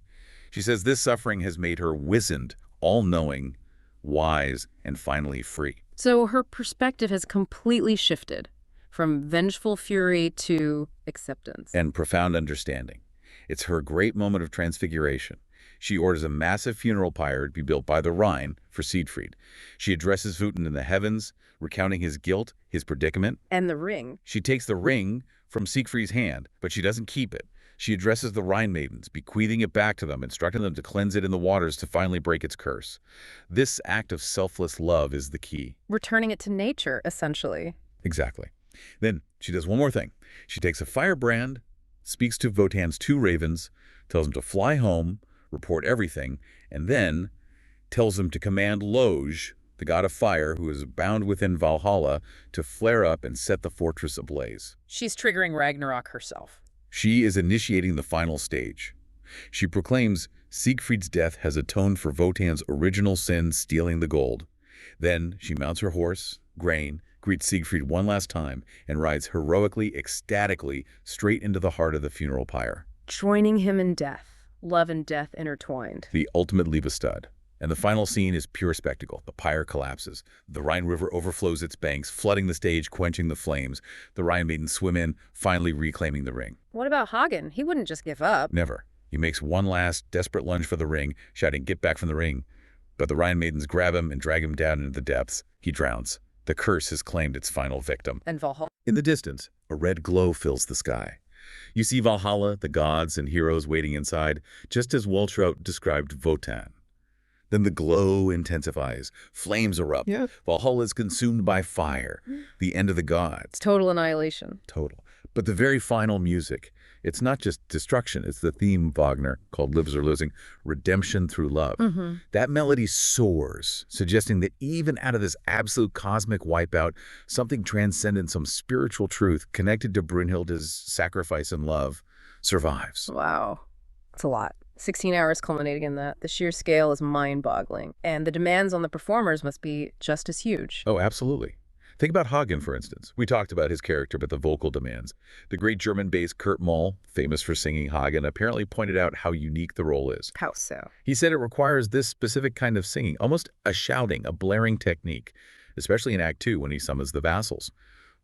She says this suffering has made her wizened, all-knowing, wise, and finally free. So her perspective has completely shifted. from vengeful fury to acceptance. And profound understanding. It's her great moment of transfiguration. She orders a massive funeral pyre to be built by the Rhine for Siegfried. She addresses Wotan in the heavens, recounting his guilt, his predicament. And the ring. She takes the ring from Siegfried's hand, but she doesn't keep it. She addresses the Rhine maidens, bequeathing it back to them, instructing them to cleanse it in the waters to finally break its curse. This act of selfless love is the key. Returning it to nature, essentially. Exactly. Then she does one more thing. She takes a firebrand, speaks to Wotan's 2 ravens, tells them to fly home, report everything, and then tells them to command Loge, the god of fire who is bound within Valhalla, to flare up and set the fortress ablaze. She's triggering Ragnarok herself. She is initiating the final stage. She proclaims Siegfried's death has atoned for Wotan's original sin, stealing the gold. Then she mounts her horse, Grain, greets Siegfried one last time, and rides heroically, ecstatically, straight into the heart of the funeral pyre. Joining him in death. Love and death intertwined. The ultimate Liebestod. And the final scene is pure spectacle. The pyre collapses. The Rhine River overflows its banks, flooding the stage, quenching the flames. The Rhine maidens swim in, finally reclaiming the ring. What about Hagen? He wouldn't just give up. Never. He makes one last, desperate lunge for the ring, shouting, "Get back from the ring." But the Rhine maidens grab him and drag him down into the depths. He drowns. The curse has claimed its final victim. And Valhalla. In the distance, a red glow fills the sky. You see Valhalla, the gods and heroes waiting inside, just as Waltraud described Wotan. Then the glow intensifies. Flames erupt. Yeah. Valhalla is consumed by fire. The end of the gods. Total annihilation. Total. But the very final music, it's not just destruction. It's the theme Wagner called Lives or Losing, redemption through love. That melody soars, suggesting that even out of this absolute cosmic wipeout, something transcendent, some spiritual truth connected to Brunhilde's sacrifice and love, survives. Wow. It's a lot. 16 hours culminating in that. The sheer scale is mind-boggling. And the demands on the performers must be just as huge. Oh, absolutely. Think about Hagen, for instance. We talked about his character, but the vocal demands. The great German-based Kurt Moll, famous for singing Hagen, apparently pointed out how unique the role is. How so? He said it requires this specific kind of singing, almost a shouting, a blaring technique, especially in Act 2 when he summons the vassals.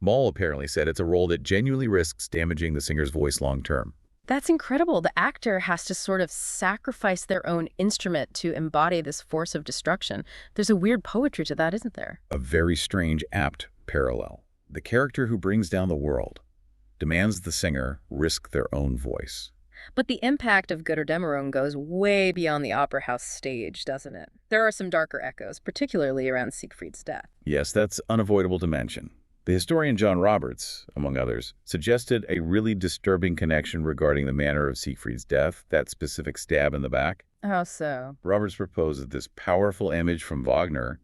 Moll apparently said it's a role that genuinely risks damaging the singer's voice long-term. That's incredible. The actor has to sort of sacrifice their own instrument to embody this force of destruction. There's a weird poetry to that, isn't there? A very strange, apt parallel. The character who brings down the world demands the singer risk their own voice. But the impact of Götterdämmerung goes way beyond the opera house stage, doesn't it? There are some darker echoes, particularly around Siegfried's death. Yes, that's unavoidable to mention. The historian John Roberts, among others, suggested a really disturbing connection regarding the manner of Siegfried's death, that specific stab in the back. How so? Roberts proposed that this powerful image from Wagner,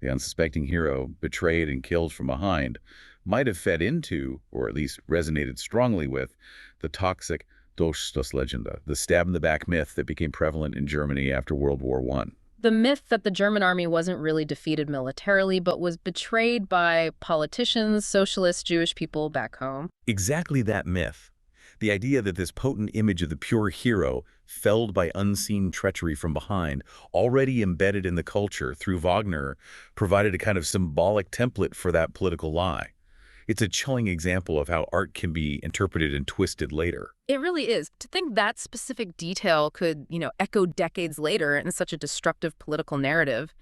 the unsuspecting hero betrayed and killed from behind, might have fed into, or at least resonated strongly with, the toxic Dolchstoßlegende, the stab-in-the-back myth that became prevalent in Germany after World War I. The myth that the German army wasn't really defeated militarily, but was betrayed by politicians, socialists, Jewish people back home. Exactly that myth. The idea that this potent image of the pure hero, felled by unseen treachery from behind, already embedded in the culture through Wagner, provided a kind of symbolic template for that political lie. It's a chilling example of how art can be interpreted and twisted later. It really is. To think that specific detail could, echo decades later in such a destructive political narrative,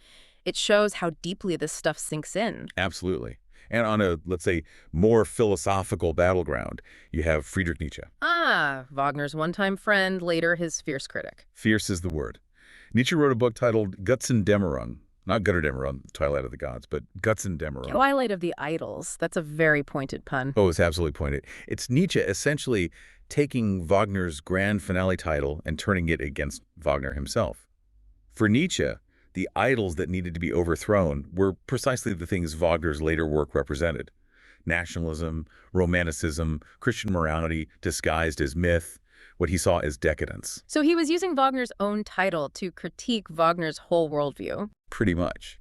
it shows how deeply this stuff sinks in. Absolutely. And on a, let's say, more philosophical battleground, you have Friedrich Nietzsche. Ah, Wagner's one-time friend, later his fierce critic. Fierce is the word. Nietzsche wrote a book titled Götterdämmerung. Not Götterdämmerung, Twilight of the Gods, but Götterdämmerung. Twilight of the Idols. That's a very pointed pun. Oh, it's absolutely pointed. It's Nietzsche essentially taking Wagner's grand finale title and turning it against Wagner himself. For Nietzsche, the idols that needed to be overthrown were precisely the things Wagner's later work represented. Nationalism, romanticism, Christian morality disguised as myth, what he saw as decadence. So he was using Wagner's own title to critique Wagner's whole worldview. Pretty much.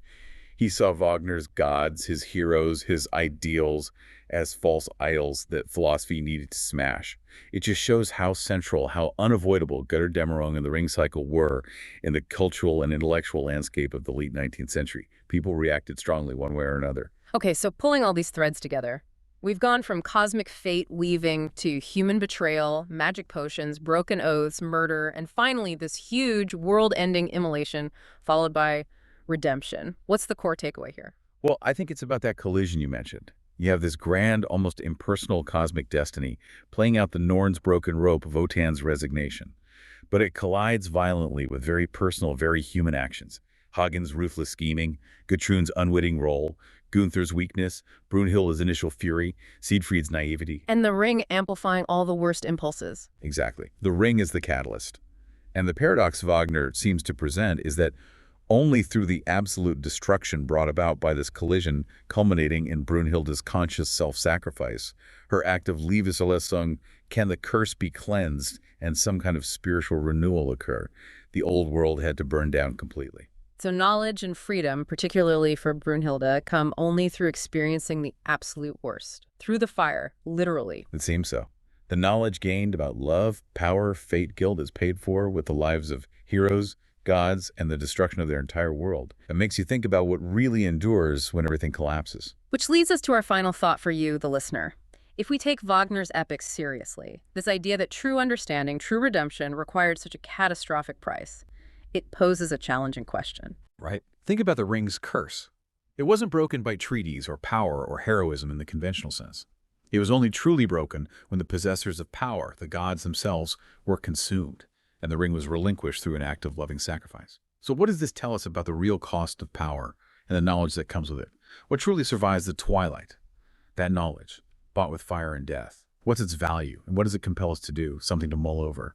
He saw Wagner's gods, his heroes, his ideals as false idols that philosophy needed to smash. It just shows how central, how unavoidable Götterdämmerung and the Ring Cycle were in the cultural and intellectual landscape of the late 19th century. People reacted strongly one way or another. Okay, so pulling all these threads together, We've gone from cosmic fate weaving to human betrayal, magic potions, broken oaths, murder, and finally this huge world-ending immolation followed by redemption. What's the core takeaway here? Well, I think it's about that collision you mentioned. You have this grand, almost impersonal cosmic destiny playing out the Norn's broken rope of Wotan's resignation. But it collides violently with very personal, very human actions. Hagen's ruthless scheming, Gudrun's unwitting role, Gunther's weakness, Brunhilde's initial fury, Siegfried's naivety. And the ring amplifying all the worst impulses. Exactly. The ring is the catalyst. And the paradox Wagner seems to present is that only through the absolute destruction brought about by this collision, culminating in Brunhilde's conscious self-sacrifice, her act of Liebeserlösung, can the curse be cleansed and some kind of spiritual renewal occur. The old world had to burn down completely. So knowledge and freedom, particularly for Brunhilde, come only through experiencing the absolute worst. Through the fire, literally. It seems so. The knowledge gained about love, power, fate, guilt is paid for with the lives of heroes, gods, and the destruction of their entire world. It makes you think about what really endures when everything collapses. Which leads us to our final thought for you, the listener. If we take Wagner's epics seriously, this idea that true understanding, true redemption required such a catastrophic price, it poses a challenging question. Right? Think about the ring's curse. It wasn't broken by treaties or power or heroism in the conventional sense. It was only truly broken when the possessors of power, the gods themselves, were consumed, and the ring was relinquished through an act of loving sacrifice. So what does this tell us about the real cost of power and the knowledge that comes with it? What truly survives the twilight? That knowledge, bought with fire and death. What's its value, and what does it compel us to do? Something to mull over.